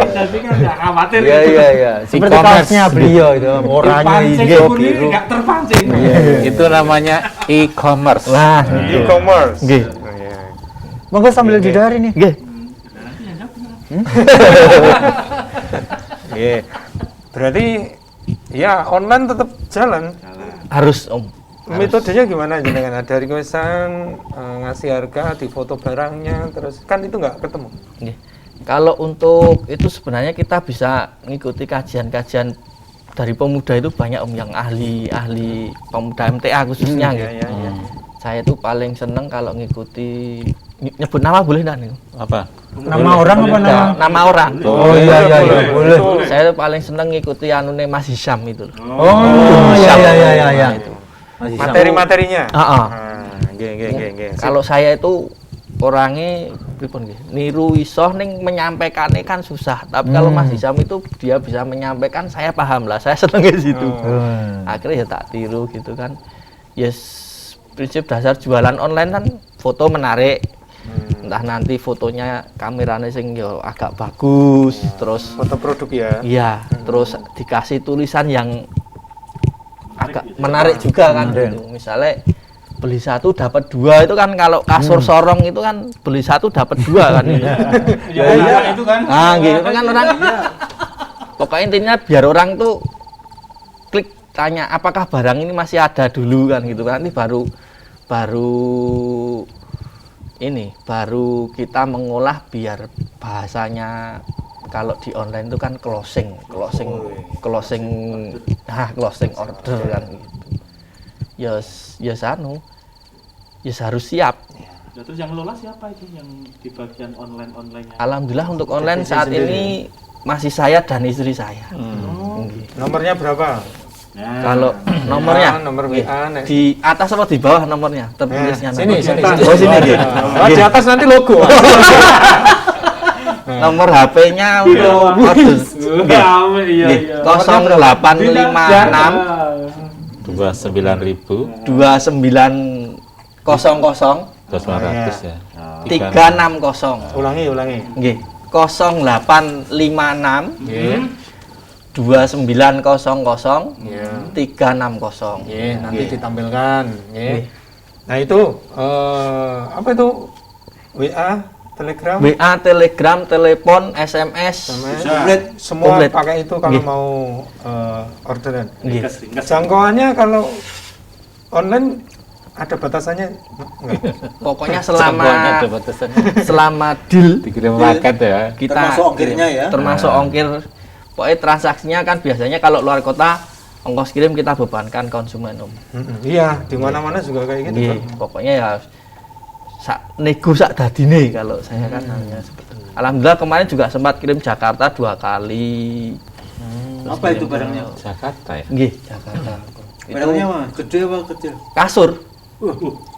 Jadi kan nggak khawatir. Iya. Seperti kaosnya beliau itu, oranye, hijau, biru. Nggak terpancing. Itu namanya e-commerce. wah, E-commerce. Nggih. Monggo sambil didari nih. Nggih. Berarti ya online tetap jalan. Harus Om. Metodenya gimana jenengan? Ada requestan, ngasih harga, di foto barangnya, terus kan itu nggak ketemu. Nggih. Kalau untuk itu sebenarnya kita bisa ngikuti kajian-kajian dari pemuda itu banyak Om yang ahli pemuda MTA khususnya gitu. Iya. Saya itu paling seneng kalau ngikuti nyebut nama boleh enggak nih? Apa? Nama orang apa nama? Nama orang. Oh iya, boleh. Saya itu paling seneng ngikuti anune Mas Hisham itu loh. Oh iya. Itu. Materi-materinya. Nggih. Kalau saya itu orangnya pripun nggih, niru isoh ning menyampaikannya kan susah. Tapi kalau Mas Hisham itu dia bisa menyampaikan, saya paham lah, saya seneng di situ. Akhirnya ya tak tiru gitu kan. Yes, prinsip dasar jualan online kan foto menarik. Entah nanti fotonya kameranya sing yo agak bagus, terus Foto produk ya. iya, terus dikasih tulisan yang agak menarik juga kan gitu. Misalnya beli satu dapat dua itu kan, kalau kasur sorong itu kan beli satu dapat dua kan gitu. Iya, itu kan. Nah, gitu kan orang. Pokoknya intinya biar orang tuh klik tanya apakah barang ini masih ada dulu kan gitu kan. Nanti baru kita mengolah biar bahasanya kalau di online itu kan closing order kan gitu. Ya sanu, ya harus siap. Nah, terus yang ngelola siapa itu yang di bagian online-onlinenya? Alhamdulillah untuk online saat ini masih saya dan istri saya. Nggih. Nomornya berapa? Nah, Kalau nomornya nomor WA nek. di atas apa di bawah nomornya? Tertulisnya Sini. Oh sini nggih. Oh, di atas nanti logo. Nomor HP-nya untuk order rame, iya. 0856 29.000 2900 200 ya. 360. Ulangi. Nggih. 0856 Nggih. 2900 Iya. 360. Nggih, nanti ditampilkan, nggih. Nggih. Nah, itu apa itu? WA, Telegram, WA, Telegram, telepon, SMS. komplit semua Komplit. pakai itu kalau Nggih. mau orderan. Nggih. Ringkas. Jangkauannya kalau online ada batasannya enggak? Pokoknya Semuanya ada batasannya. selama deal Dikirim paket ya. kita Termasuk ongkirnya ya? termasuk ongkir. Pokoknya transaksinya kan biasanya kalau luar kota ongkos kirim kita bebankan konsumen umum. Iya, di mana-mana juga kayak gitu. Nggih, pokoknya ya nego sak dadine kalau saya kan hanya seperti itu. Alhamdulillah kemarin juga sempat kirim Jakarta 2 kali. Apa itu barangnya? Jakarta ya. Nggih, Jakarta. Barangnya mah gede apa kecil? Kasur.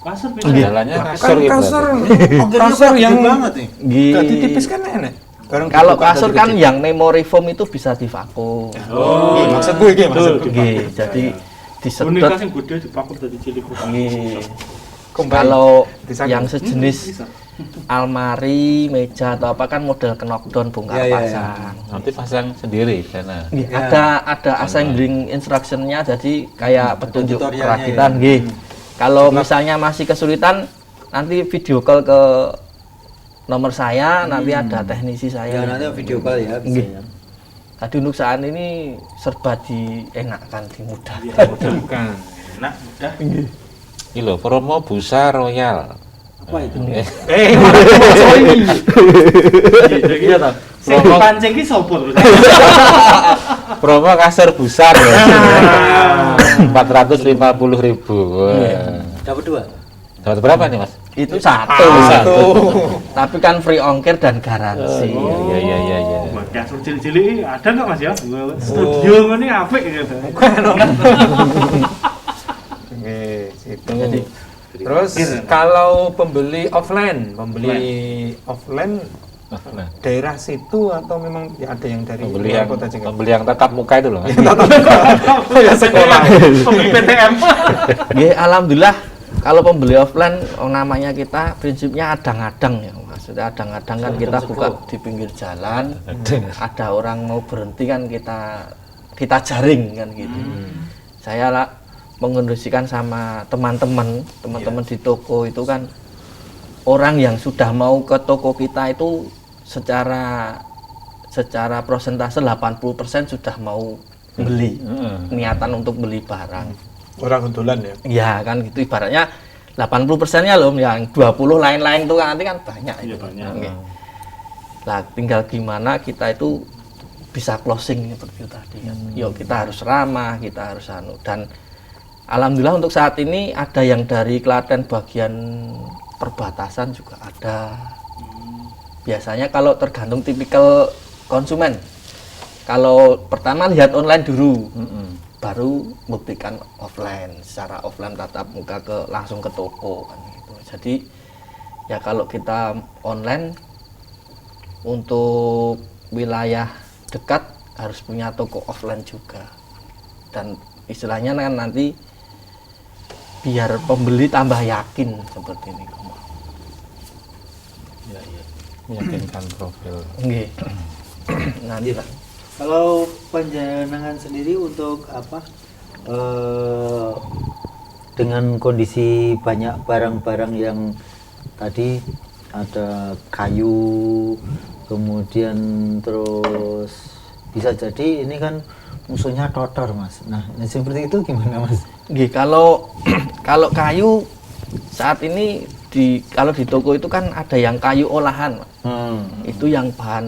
Kasur Jalannya Kan kasur ya. kasur, berarti. kasur yang banget nih. Nggih. jadi tipis kan enak. Barang Kalau dibuka kasur jadi kan gede. yang memory foam itu bisa divakum. Nggih, maksud gue iki, maksud gue. Nggih, jadi Unika disedot. sing gede dipakur dadi cilik. Nggih. Kembali. Kalau Disangkut. yang sejenis almari, meja atau apa kan model knockdown bongkar Ya, ya, ya. pasang. Nanti pasang sendiri di sana. Nggih, Ya. ada assembling instruction-nya jadi kayak petunjuk tutorialnya perakitan ya. nggih. Kalau misalnya masih kesulitan nanti video call ke nomor saya, nanti ada teknisi Ya saya. nanti video call ya bisa Nggih. ya. Tadi untuk saat ini serba dienakkan, dimudahkan. Bukan. Enak, mudah. Ini loh, promo busa royal. Apa itu? Iya toh. Sing Promo- dipancing ki sapa terus? Promo kasur besar ya. 450.000. Dapat 2. Dapat berapa nih, Mas? Itu satu. Satu. Tapi kan free ongkir dan garansi. Iya. Buat kasur cilik-cilik ada nggak Mas ya? Studio ngene apik gitu. Nggih, situ. Jadi Terus kalau pembeli offline Nah, daerah situ atau memang ya ada yang dari pembeli luar yang kota juga? pembeli yang tatap muka itu loh. Ya sekolah. Pembeli PTM. nggih, alhamdulillah kalau pembeli offline namanya kita prinsipnya adang-adang ya. Maksudnya adang-adang kan kita buka di pinggir jalan. Ada orang mau berhenti kan kita jaring kan gitu. Saya lah mengondisikan sama teman-teman di toko itu kan orang yang sudah mau ke toko kita itu secara persentase 80% sudah mau beli, niatan untuk beli barang. Orang hundulan ya. Ya kan gitu ibaratnya 80%-nya loh, yang 20 lain-lain itu kan nanti kan banyak. Iya, itu. banyak. Oke. Lah tinggal gimana kita itu bisa closing seperti itu tadi kan. Yo kita harus ramah, kita harus dan alhamdulillah untuk saat ini ada yang dari Klaten bagian perbatasan juga ada. Biasanya kalau tergantung tipikal konsumen. Kalau pertama lihat online dulu, baru buktikan offline. Secara offline tatap muka langsung ke toko kan gitu. Jadi ya kalau kita online untuk wilayah dekat harus punya toko offline juga. Dan istilahnya kan nanti biar pembeli tambah yakin seperti ini. Meyakinkan profil. Nggih. Nanti lah. Kalau panjenengan sendiri untuk apa? Dengan kondisi banyak barang-barang yang tadi ada kayu, kemudian terus bisa jadi ini kan musuhnya totor, Mas. Nah, yang seperti itu gimana, Mas? Nggih, kalau kayu saat ini kalau di toko itu kan ada yang kayu olahan, Mas. Itu yang bahan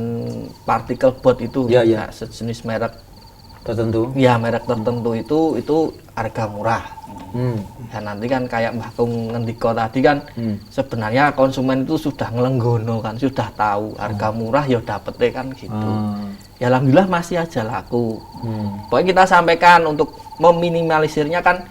partikel board itu, Iya, iya. nah, sejenis merek, Tertentu. ya merek tertentu itu harga murah. Ya nanti kan kayak Mbah Kung ngendiko tadi kan, sebenarnya konsumen itu sudah ngelenggono kan, sudah tahu harga murah ya dapetnya kan gitu. Ya alhamdulillah masih aja laku. Pokoknya kita sampaikan untuk meminimalisirnya kan,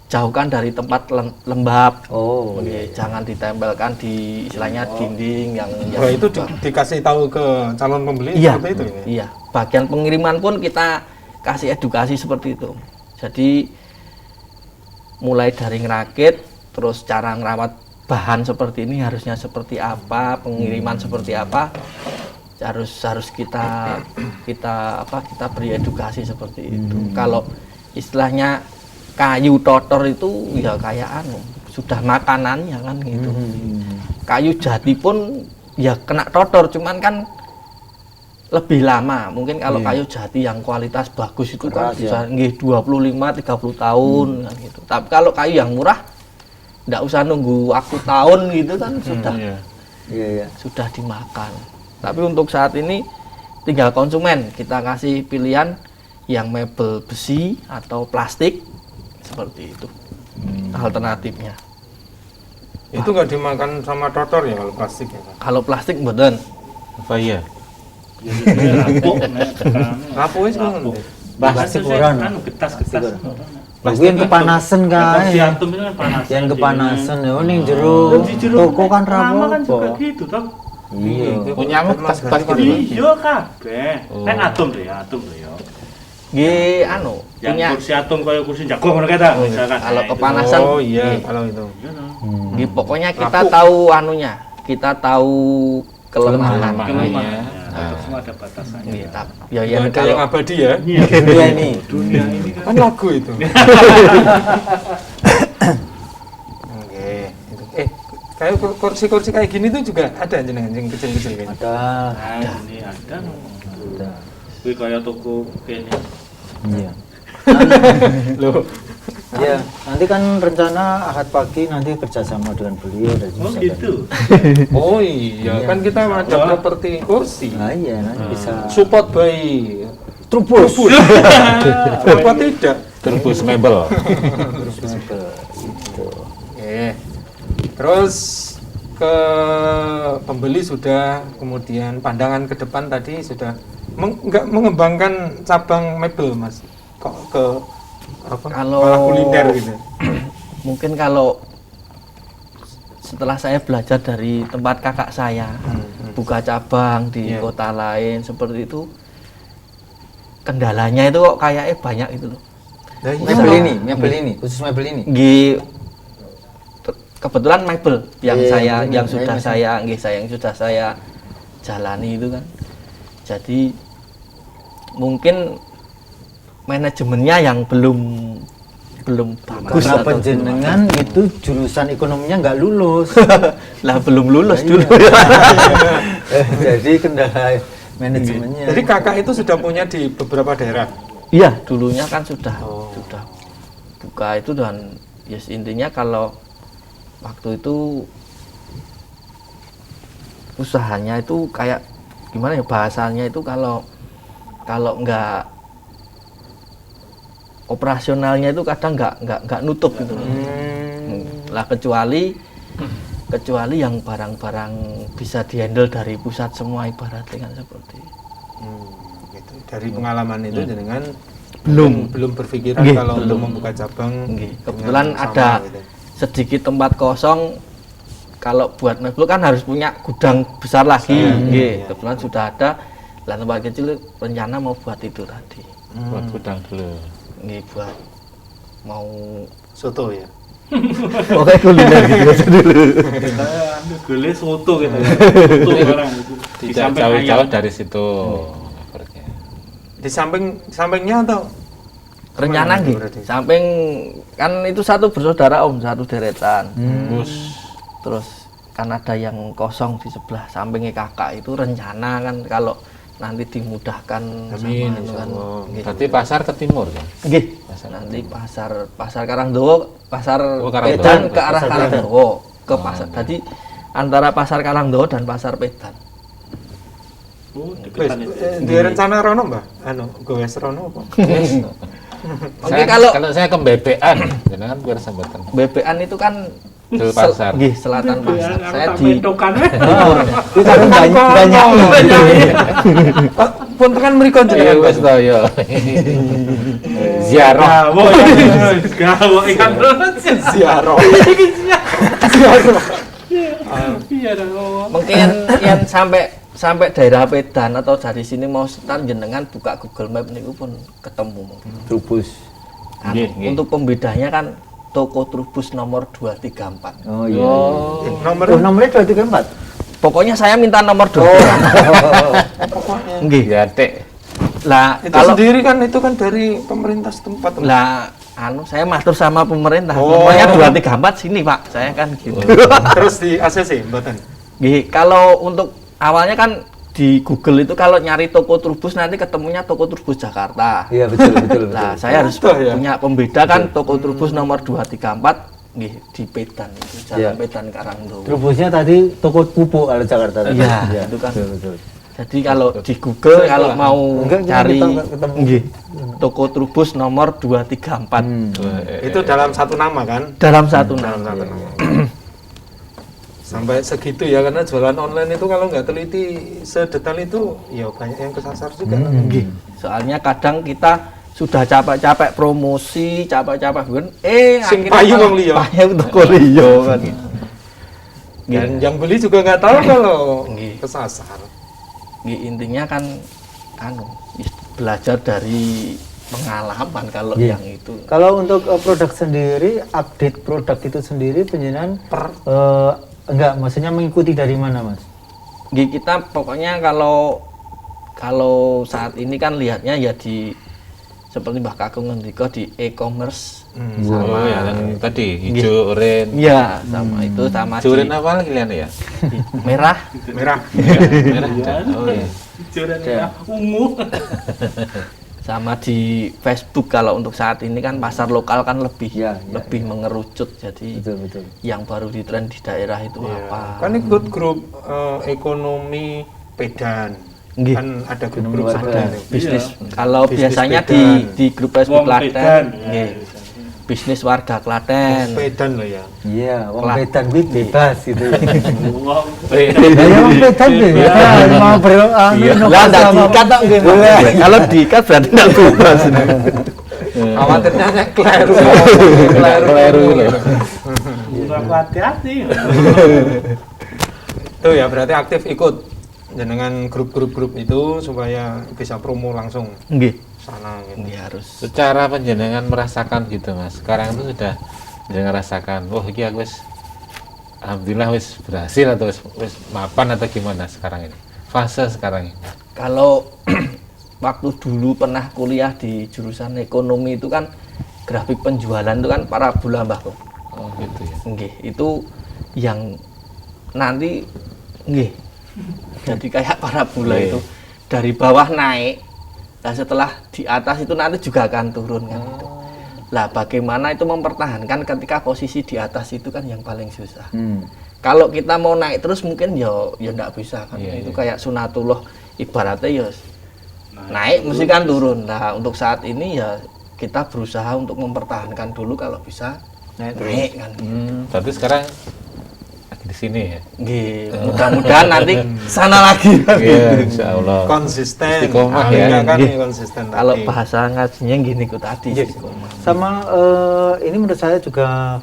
jauhkan dari tempat lembab. Oke, jangan ditempelkan di istilahnya dinding yang Wah, itu dikasih tahu ke calon pembeli iya, seperti itu ya? Iya, bagian pengiriman pun kita kasih edukasi seperti itu. Jadi mulai dari ngerakit, terus cara ngerawat bahan seperti ini harusnya seperti apa, pengiriman seperti apa, harus kita beri edukasi seperti itu. Kalau istilahnya kayu totor itu ya kayak sudah makanannya kan gitu. Kayu jati pun ya kena totor, cuman kan lebih lama. Mungkin kalau kayu jati yang kualitas bagus itu kan bisa 25-30 tahun kan gitu. Tapi kalau kayu yang murah enggak usah nunggu waktu tahun gitu kan, sudah dimakan. Tapi untuk saat ini tinggal konsumen kita kasih pilihan yang mebel besi atau plastik seperti itu. Alternatifnya. Itu nggak dimakan sama totor ya kalau plastik ya? Pak? Kalau plastik mboten. Apa iya? Rapuh wis kan? Plastik orang. Getas-getas. Lagi yang kepanasan kan. Siantum itu kan panas. Yang kepanasan ya ning jero toko kan Lama kan rapuh. juga gitu toh. Iya. Punya nyamuk tas-tas gitu. Iya kabeh. Kan atom lho ya. Nggih Yang punya kursi atom kaya kursi jago ngono kae ta, misalkan. kalau Nah, itu. kepanasan Oh iya, nggih. kalau itu. Nggih, pokoknya kita Rapuh. tahu anunya, kita tahu kelemahan. Kelemahan. Tetap semua ada batasannya. Nggih, ya Ya, ada kalau yang abadi ya? Dunia ini. Dunia ini kan Kan lagu itu. Oke. Kayak kursi-kursi kayak gini tuh juga ada jenengan yang kecil-kecil kayak gitu. Ada. ini ada. Kuwi kaya toko kene. Iya. Loh, Ya, nanti kan rencana Ahad pagi nanti kerjasama dengan beliau dan Oh bisa gitu. oh iya, Iya. kan kita ada properti kursi. Nah iya, nanti bisa Support by trubus. apa tidak? Turbus mebel. Terus mebel gitu. Terus ke pembeli sudah, kemudian pandangan ke depan tadi sudah nggak mengembangkan cabang mebel, Mas. Kok ke apa? Kalau- malah kuliner gitu. mungkin kalau setelah saya belajar dari tempat kakak saya buka cabang di Iya. kota lain seperti itu, kendalanya itu kok kayaknya banyak itu loh. Nah, iya. Mebel ini, khusus mebel ini. Kebetulan mebel yang Iya, saya bener. yang sudah Saya yang sudah saya jalani itu kan. Jadi mungkin manajemennya yang belum bagus Karena atau penjenengan itu jurusan ekonominya nggak lulus. lah belum lulus Nah, dulu. Jadi kendala manajemennya. Jadi kakak itu sudah punya di beberapa daerah. Iya, dulunya kan sudah Oh. buka itu, dan yes, intinya kalau waktu itu usahanya itu kayak gimana ya bahasanya itu, kalau nggak operasionalnya itu kadang nggak nutup gitu loh. Lah kecuali yang barang-barang bisa dihandle dari pusat semua, ibaratnya kan seperti itu. Gitu. Dari pengalaman itu jenengan Belum. berpikiran Nggih, kalau untuk belum. membuka cabang. Nggih, dengan kebetulan sama ada gitu. sedikit tempat kosong. Kalau buat mebel kan harus punya gudang besar lagi. Nggih, iya. kebetulan sudah ada. Lah tempat kecil rencana mau buat itu tadi. Buat gudang dulu. Nggih, buat mau Soto ya. oke kuliner gitu dulu. Gele soto gitu. Soto orang itu. Di Tidak samping jauh-jauh ayam. dari situ. Pergi. Di sampingnya atau Rencana Kemana itu nggih. berarti? Samping kan itu satu bersaudara Om, satu deretan. Terus kan ada yang kosong di sebelah sampingnya kakak, itu rencana kan kalau nanti dimudahkan Amin, sama anu kan. insyaallah. Nggih. Berarti pasar ke timur kan? Nggih, nanti pasar Karangdowo, pasar Oh, Karangdowo. Edan ke arah Pasar Karangdowo ke pasar. Jadi antara pasar Karangdowo dan pasar Pedan. Oh, Wis, deketan itu. di rencana rono Mbah? Anu, gowes rono apa? Oke, kalau saya ke BPN, jenengan biar sambatan. BBN itu kan Ke pasar. nggih, selatan pasar. Saya di mentokan Itu kan banyak. Pun tekan mriko Iya jenengan. wis to ya. Ziarah. gawo ikan terus. Ziarah. Iya dong. mungkin yang sampai daerah Pedan atau dari sini mau start jenengan buka Google Map niku pun ketemu. Trubus. Nggih, nggih. Untuk pembedanya kan toko Trubus nomor 234. Oh iya. Nomor Oh, nomornya 234. Pokoknya saya minta nomor 2. Nggih. Ya, Dek. Lah itu kalau sendiri kan itu kan dari pemerintah setempat. lah saya matur sama pemerintah. Oh. Nomornya 234 sini, Pak. Saya kan gitu. Terus di ACC mboten. Nggih, kalau untuk awalnya kan di Google itu kalau nyari toko Trubus nanti ketemunya toko Trubus Jakarta. Iya betul. Nah, saya harus Betul, ya. punya pembeda kan toko Trubus nomor 234 nggih di Pedan itu Jalan Iya. Pedan Karangdowo. Trubusnya tadi toko pupuk kalau Jakarta. tadi. Iya, itu kan. Betul. Jadi kalau di Google kalau mau Enggak, cari kita ketemu. nggih, toko Trubus nomor 234 Itu dalam satu nama kan? dalam satu Dalam nama. satu nama. Sampai segitu ya, karena jualan online itu kalau nggak teliti sedetail itu ya banyak yang kesasar juga. Nggih. Soalnya kadang kita sudah capek-capek promosi, capek-capek kan Sing akhirnya payu malah wong liya. payu toko liya kan. Dan yang beli juga nggak tahu kalau Nggih. kesasar. Nggih, intinya kan belajar dari pengalaman kalau Iya. yang itu. Kalau untuk produk sendiri, update produk itu sendiri penjenengan enggak, maksudnya mengikuti dari mana, Mas? Nggih, kita pokoknya kalau saat ini kan lihatnya ya di seperti Mbah Kakung ngendika di e-commerce Oh ya, yang tadi hijau, oranye. ya sama itu sama Hijau, di oranye apa lagi lihat ya? merah Merah. Merah. Oh iya. Joran ungu. sama di Facebook. Kalau untuk saat ini kan pasar lokal kan lebih Ya, lebih mengerucut, jadi Betul. yang baru di tren di daerah itu apa Kan ikut grup ekonomi Pedan. Nggih. Kan ada grup-grup Ada. seperti itu. bisnis. Iya. Kalau Bisnis biasanya Pedan. di grup Facebook Wong Klaten, Pedan. nggih. Bisnis warga Klaten. Pedan loh ya. Iya, wong Kelak. Pedan kuwi bebas gitu. Wong Ya wong Pedan bebas, mau Lah enggak diikat tok nggih. Pak. Kalau diikat berarti enggak bebas. Khawatirnya kleru. Kleru loh. kurang hati-hati. Itu ya berarti aktif ikut dengan grup-grup itu supaya bisa promo langsung Nggih. sana gitu. Nggih harus. Secara penjenengan merasakan gitu Mas. Sekarang itu sudah jenengan rasakan. Wah, iki aku wis alhamdulillah wis berhasil atau wis mapan atau gimana sekarang ini? Fase sekarang ini. Kalau waktu dulu pernah kuliah di jurusan ekonomi itu kan grafik penjualan itu kan parabola Mbah Kok. Oh, gitu ya. Nggih, itu yang nanti nggih. Jadi kayak parabola Nggih. itu dari bawah naik. Nah, setelah di atas itu nanti juga akan turun kan gitu. Lah bagaimana itu mempertahankan ketika posisi di atas itu kan yang paling susah. Kalau kita mau naik terus mungkin ya enggak bisa kan. Iya, Itu iya. kayak sunatullah ibaratnya ya naik mesti kan turun. Nah, untuk saat ini ya kita berusaha untuk mempertahankan dulu kalau bisa naik kan. Tapi sekarang lagi di sini ya. Nggih, mudah-mudahan nanti sana lagi. Iya, insyaallah. Konsisten. Istiqomah Amin, ya. kan Nggih. konsisten tadi. Kalau bahasa ngajinya gini ku tadi. Sama ini menurut saya juga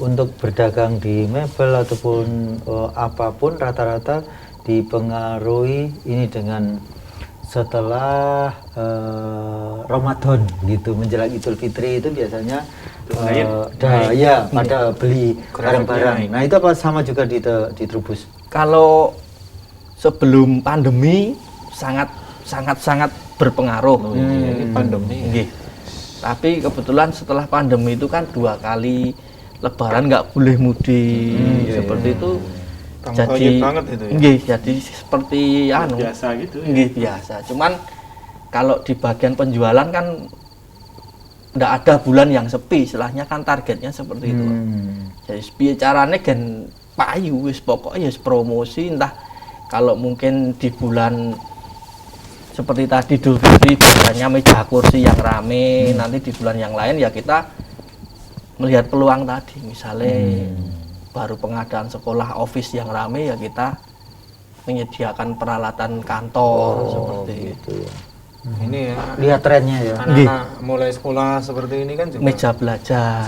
untuk berdagang di mebel ataupun apapun rata-rata dipengaruhi ini dengan setelah Ramadan gitu, menjelang Idul Fitri itu biasanya daya pada beli barang-barang. Nah itu apa sama juga di Trubus? Kalau sebelum pandemi sangat berpengaruh. Ini pandemi. Nggih. Tapi kebetulan setelah pandemi itu kan 2 kali Lebaran nggak boleh mudik seperti itu. Tangkoyip banget itu ya. Nggih, jadi seperti anu. Biasa gitu ya. Nggih, biasa. Cuman kalau di bagian penjualan kan nggak ada bulan yang sepi, istilahnya kan targetnya seperti itu. Jadi piye carane gen payu wis pokoknya wis promosi, entah kalau mungkin di bulan seperti tadi Idul Fitri biasanya meja kursi yang rame, nanti di bulan yang lain ya kita melihat peluang tadi, misalnya baru pengadaan sekolah office yang rame ya kita menyediakan peralatan kantor seperti itu. Ini ya, Lihat trennya ya. anak-anak mulai sekolah seperti ini kan juga Meja belajar.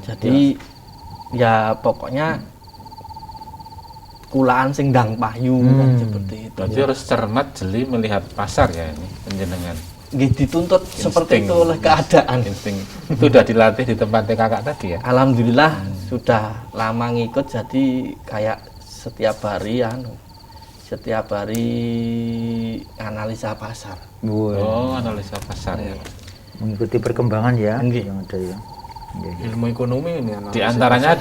Jadi ya pokoknya kulaan sing ndang payu kan seperti itu. Berarti harus cermat jeli melihat pasar ya ini penjenengan. Nggih dituntut seperti itu oleh keadaan. Insting itu udah dilatih di tempatnya kakak tadi ya. Alhamdulillah sudah lama ngikut, jadi kayak setiap hari analisa pasar. Oh, analisa pasar ya. Mengikuti perkembangan ya Nggih. yang ada ya. ilmu ekonomi ini anak. Di antaranya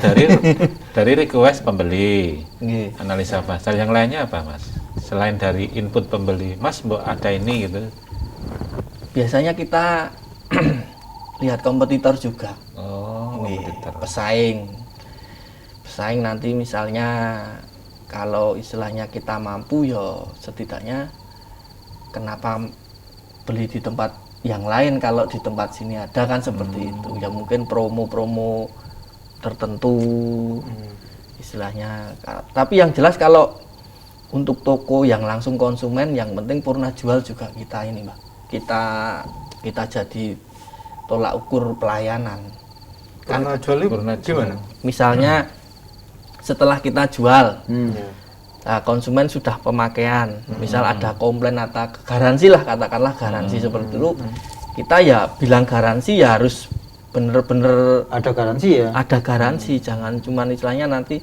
dari request pembeli, Nggih. analisa pasar. Yang lainnya apa mas? Selain dari input pembeli, mas mbok ada ini gitu. Biasanya kita lihat kompetitor juga. Oh, Nggih, kompetitor. pesaing nanti misalnya kalau istilahnya kita mampu ya setidaknya kenapa beli di tempat yang lain kalau di tempat sini ada kan seperti itu ya, mungkin promo-promo tertentu istilahnya. Tapi yang jelas kalau untuk toko yang langsung konsumen yang penting purna jual juga kita ini Mbak, kita jadi tolak ukur pelayanan. Karena jual itu gimana? Misalnya setelah kita jual, Ya. nah, konsumen sudah pemakaian, misal ada komplain atau garansi lah, katakanlah garansi seperti itu, kita ya bilang garansi ya harus bener-bener Ada garansi ya. ada garansi, jangan cuma istilahnya nanti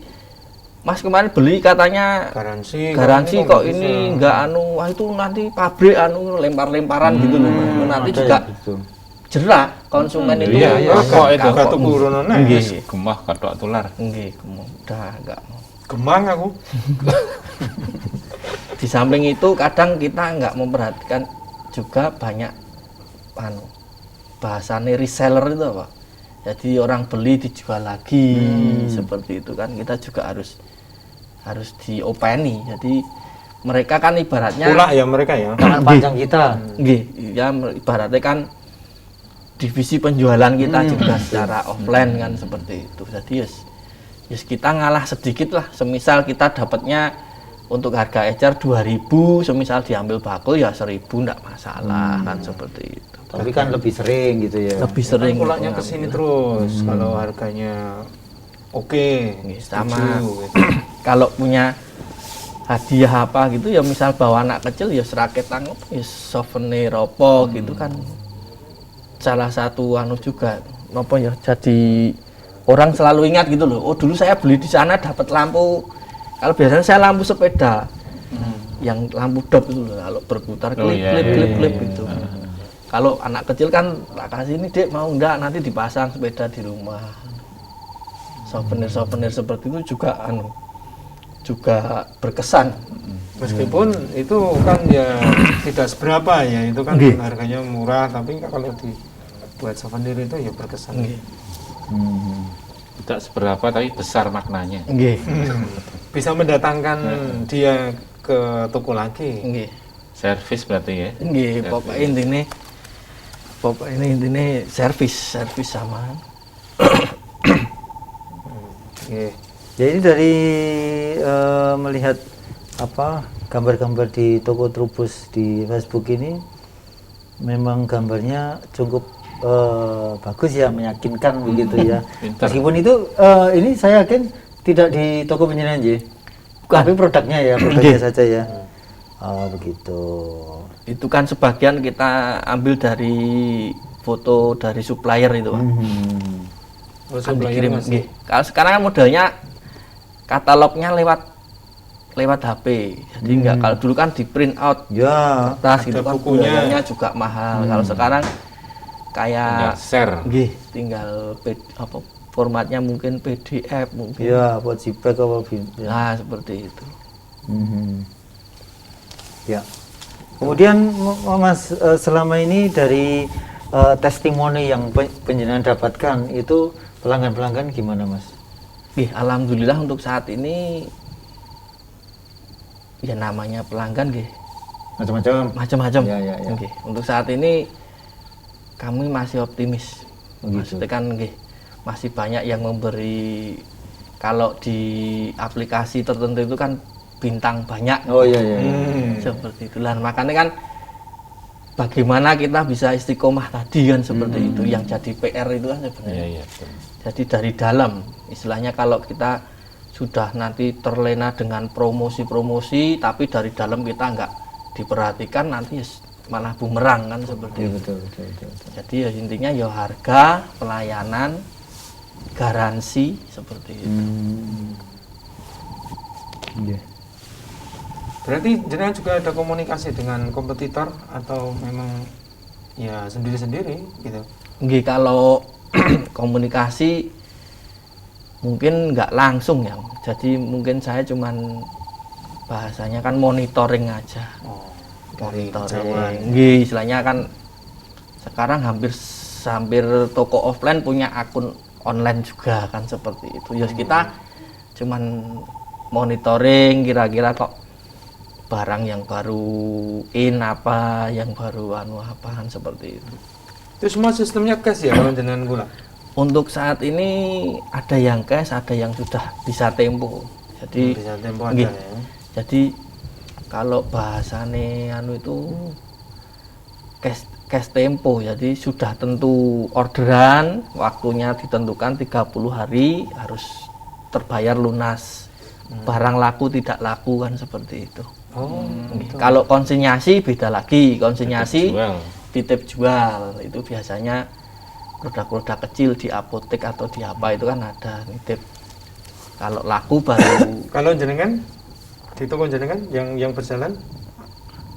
Mas kemarin beli katanya Garansi kok nggak ini bisa. enggak anu, wah itu nanti pabrik anu lempar-lemparan gitu loh. Nanti Ada juga ya gitu. jerah konsumen itu. Iya, iya. Kok itu? Gak tuh buronone. Nggih. Gemah katok tular. Nggih, udah enggak mau. Gemang aku. Di samping itu kadang kita nggak memperhatikan juga banyak bahasanya reseller itu apa. Jadi orang beli dijual lagi seperti itu kan, kita juga harus diopeni. Jadi mereka kan ibaratnya Pula ya mereka ya. Tangan panjang kita. nggih, ya ibaratnya kan divisi penjualan kita juga secara offline kan seperti itu. Jadi yes kita ngalah sedikit lah. Semisal kita dapatnya untuk harga ecer 2.000, semisal diambil bakul ya 1.000 enggak masalah kan seperti itu. Tapi kan lebih sering gitu ya. Lebih sering Pulangnya gitu. ke sini terus kalau harganya oke. Nggih, sama. setuju, gitu. Kalau punya hadiah apa gitu ya, misal bawa anak kecil ya seraket tangan ya souvenir apa gitu kan, salah satu juga apa ya, jadi orang selalu ingat gitu loh, oh dulu saya beli di sana dapat lampu, kalau biasanya saya lampu sepeda yang lampu dop itu loh, kalau berputar klip gitu. Kalau anak kecil kan tak kasih ini dek, mau enggak nanti dipasang sepeda di rumah. Souvenir seperti itu juga juga berkesan. Meskipun itu kan ya tidak seberapa ya, itu kan Nggih. harganya murah, tapi kalau dibuat souvenir itu ya berkesan. Nggih. Tidak seberapa tapi besar maknanya. Nggih. Bisa mendatangkan dia ke toko lagi. Nggih. Servis berarti ya. Nggih, pokoknya intine servis sama. Nggih. Jadi dari melihat apa gambar-gambar di toko Trubus di Facebook ini, memang gambarnya cukup bagus ya, meyakinkan begitu ya. Pintar. Meskipun itu ini saya yakin tidak di toko penyiaran ya, tapi produknya ya, produknya saja ya. Oh begitu. Itu kan sebagian kita ambil dari foto dari supplier itu, Pak. Oh, Kan supplier dikirim. masih. Nggih. Kalau sekarang kan modelnya katalognya lewat HP. Jadi enggak, kalau dulu kan di print out Ya. kertas ada gitu kan, bukunya. biayanya juga mahal. Kalau sekarang Tinggal kayak share. nggih, tinggal formatnya mungkin PDF mungkin. Ya, buat zipback apa ya. Nah, seperti itu. Ya. Kemudian Mas selama ini dari testimoni yang penjenengan dapatkan itu pelanggan-pelanggan gimana Mas? Alhamdulillah untuk saat ini ya namanya pelanggan nggih Macam-macam. macam-macam. Ya, ya, ya. Nggih, untuk saat ini kami masih optimis. Begitu. Maksudnya kan nggih, masih banyak yang memberi, kalau di aplikasi tertentu itu kan bintang banyak. Oh iya iya. Seperti itulah. Makanya kan bagaimana kita bisa istiqomah tadi kan seperti itu yang jadi PR itu kan sebenarnya. Iya, iya. betul. Jadi dari dalam, istilahnya kalau kita sudah nanti terlena dengan promosi-promosi, tapi dari dalam kita nggak diperhatikan, nanti malah bumerang kan seperti Iya, itu. betul, betul, betul, betul. Jadi ya intinya ya harga, pelayanan, garansi seperti itu. Iya. Berarti jenengan juga ada komunikasi dengan kompetitor atau memang ya sendiri-sendiri gitu? Nggih, kalau komunikasi mungkin nggak langsung ya. Jadi mungkin saya cuman bahasanya kan monitoring aja. Oh, dari zaman. Monitoring. Nggih, istilahnya kan sekarang hampir toko offline punya akun online juga kan seperti itu. Ya kita cuman monitoring kira-kira kok barang yang baru apa, yang baru apaan seperti itu. Itu semua sistemnya cash ya kalau jenengan gula? Untuk saat ini ada yang cash, ada yang sudah bisa tempo. Jadi Bisa tempo nggih. ada ya. Jadi kalau bahasane itu cash tempo, jadi sudah tentu orderan, waktunya ditentukan 30 hari harus terbayar lunas. Barang laku tidak laku kan seperti itu. Oh, Nggih. Kalau konsinyasi beda lagi. Konsinyasi Jual. titip jual itu biasanya produk-produk kecil di apotek atau di apa itu kan ada nitip. Kalau laku baru kalau jenengan di toko jenengan yang berjalan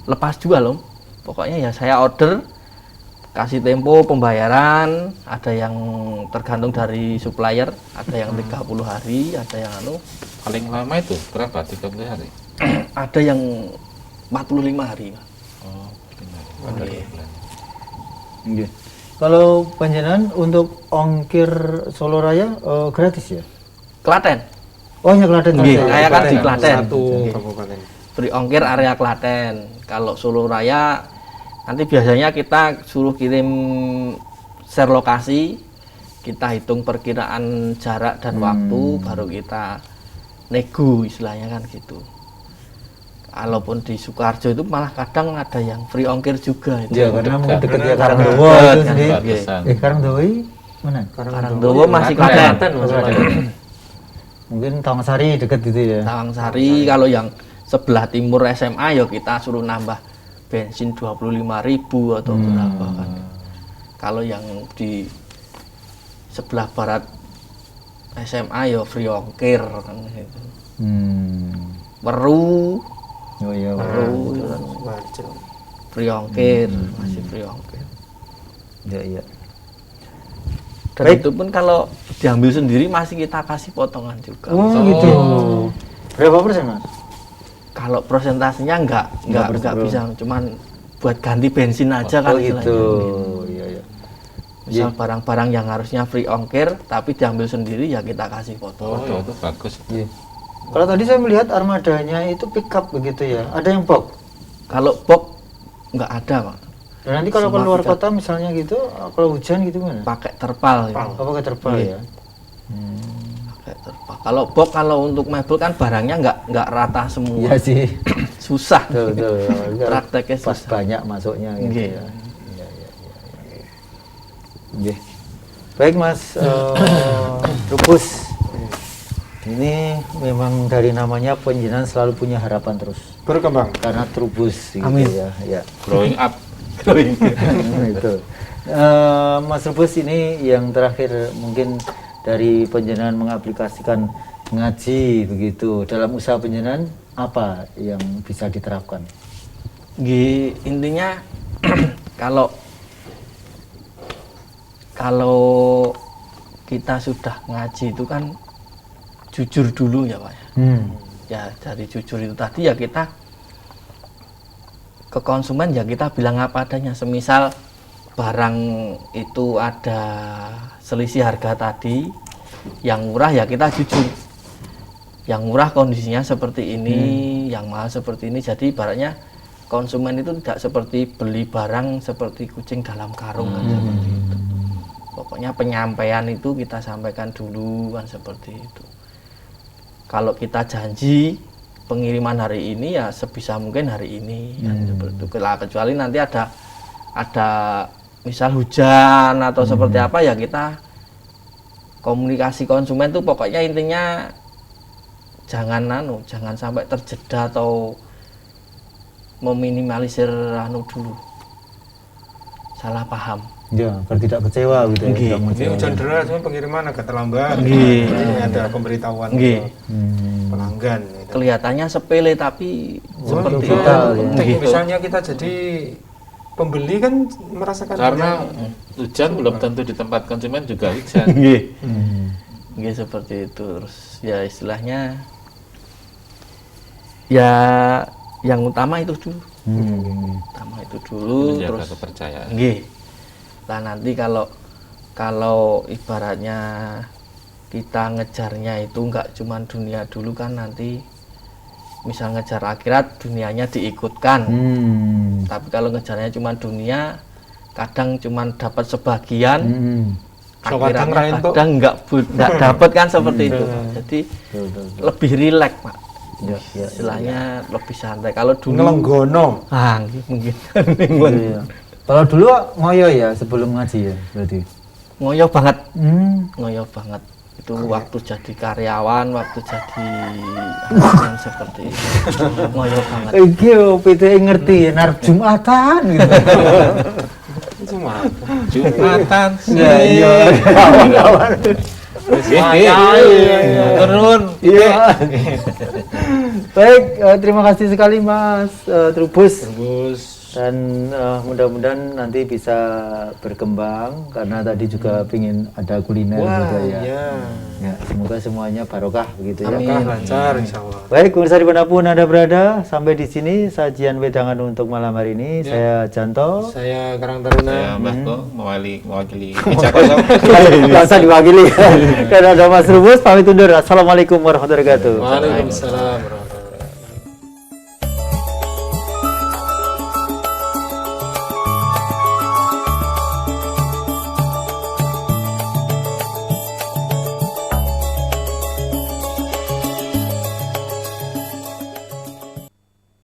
lepas jual loh. Pokoknya ya saya order, kasih tempo pembayaran, ada yang tergantung dari supplier, ada yang 30 hari, ada yang Paling lama itu berapa? 30 hari? ada yang 45 hari. Pak. Oh, benar. Oke. Iya. Kalau panjenengan untuk ongkir Solo Raya gratis ya? Klaten, Oh, hanya Klaten. Nggih, saja. saya kan di ya? Klaten. Satu kabupaten. free ongkir area Klaten. Kalau Solo Raya nanti biasanya kita suruh kirim share lokasi, kita hitung perkiraan jarak dan waktu, baru kita nego istilahnya kan gitu. Kalaupun di Sukoharjo itu malah kadang ada yang free ongkir juga itu. Ya, karena mungkin dekat ya Karena Karangdowo dekat, itu kan, sendiri. nggih. Karangdowo ini mana? Karangdowo masih Klaten. Mungkin Tawangsari dekat gitu ya. Tawangsari kalau yang sebelah timur SMA ya kita suruh nambah bensin 25.000 atau berapa kan. Kalau yang di sebelah barat SMA ya free ongkir kan gitu. Weru, Oh iya. Weru itu kan Sukoharjo. free ongkir, masih free ongkir. Iya, iya. Dan Baik. itu pun kalau diambil sendiri masih kita kasih potongan juga. Oh, gitu. Berapa persen, Mas? Kalau persentasenya enggak persen. bisa, cuman buat ganti bensin aja kan Oh, gitu. istilahnya. Iya, iya. Misal barang-barang yang harusnya free ongkir tapi diambil sendiri ya kita kasih Oh, foto. itu bagus. Iya. Kalau tadi saya melihat armadanya itu pick up begitu ya. Ada yang box. Kalau box nggak ada, Pak. Dan nanti kalau Semua keluar pick up. kota misalnya gitu, kalau hujan gitu mana? Pakai terpal. Gitu. Apa pakai terpal Iya. ya? Pakai terpal. Kalau box kalau untuk mebel kan barangnya nggak rata semua. Iya sih. Susah. Betul, betul. Prakteknya Pas susah. banyak masuknya gitu Iya. ya. Iya, iya, iya. Iya. Baik Mas Rupus. Ini memang dari namanya penjenengan selalu punya harapan terus. Berkembang. Karena Trubus gitu Amin. ya. Ya. Growing up. Itu. Mas Rubus ini yang terakhir mungkin dari penjenengan mengaplikasikan ngaji begitu dalam usaha penjenengan apa yang bisa diterapkan? Intinya kalau kita sudah ngaji itu kan jujur dulu ya Pak ya. Ya dari jujur itu tadi ya kita ke konsumen ya kita bilang apa adanya. Semisal barang itu ada selisih harga tadi, yang murah ya kita jujur. Yang murah kondisinya seperti ini, yang mahal seperti ini. Jadi ibaratnya konsumen itu tidak seperti beli barang seperti kucing dalam karung kan seperti itu. Pokoknya penyampaian itu kita sampaikan dulu kan seperti itu. Kalau kita janji pengiriman hari ini ya sebisa mungkin hari ini kan seperti itu. Kecuali nanti ada misal hujan atau seperti apa ya kita komunikasi konsumen tuh pokoknya intinya jangan sampai terjeda atau meminimalisir dulu salah paham. Ya, agar tidak kecewa gitu ya. Ini hujan deras, pengiriman agak terlambat. Ini ada pemberitahuan ke pelanggan. Gitu. Kelihatannya sepele tapi seperti itu. Ya. Misalnya kita jadi pembeli kan merasakan karena hujan belum tentu di tempat konsumen juga hujan. Nggih seperti itu. Terus ya istilahnya ya yang utama itu dulu. Utama itu dulu menjaga terus kepercayaan. Nggih. Nah nanti kalau ibaratnya kita ngejarnya itu enggak cuma dunia dulu kan nanti misal ngejar akhirat dunianya diikutkan. Tapi kalau ngejarnya cuma dunia kadang cuma dapat sebagian. Akhiratnya kadang enggak dapat kan seperti itu. Jadi lebih rileks Pak. Istilahnya lebih santai. Kalau dulu ngelenggono. Mungkin. Kalau dulu ngoyo ya sebelum ngaji ya berarti. Ngoyo banget. Ngoyo banget. Itu waktu jadi karyawan, waktu jadi asisten seperti itu. Ngoyo banget. Iki yo PTE ngerti ya narep Jumatan gitu. Jumatan. Iya. Kawan-kawan. Turun. Iya. Baik, terima kasih sekali Mas Trubus. Dan mudah-mudahan nanti bisa berkembang karena tadi juga pingin ada kuliner juga ya. Ya, semoga semuanya barokah begitu ya. Barokah lancar insyaallah. Baik, pemirsa dimanapun Anda berada, sampai di sini sajian wedangan untuk malam hari ini. Saya Janto. Saya Karang Taruna. Saya Mbah Ko mewakili Meja Kosong. Nggak usah diwakili. Dan ada Mas Trubus pamit undur. Assalamualaikum warahmatullahi wabarakatuh. Waalaikumsalam.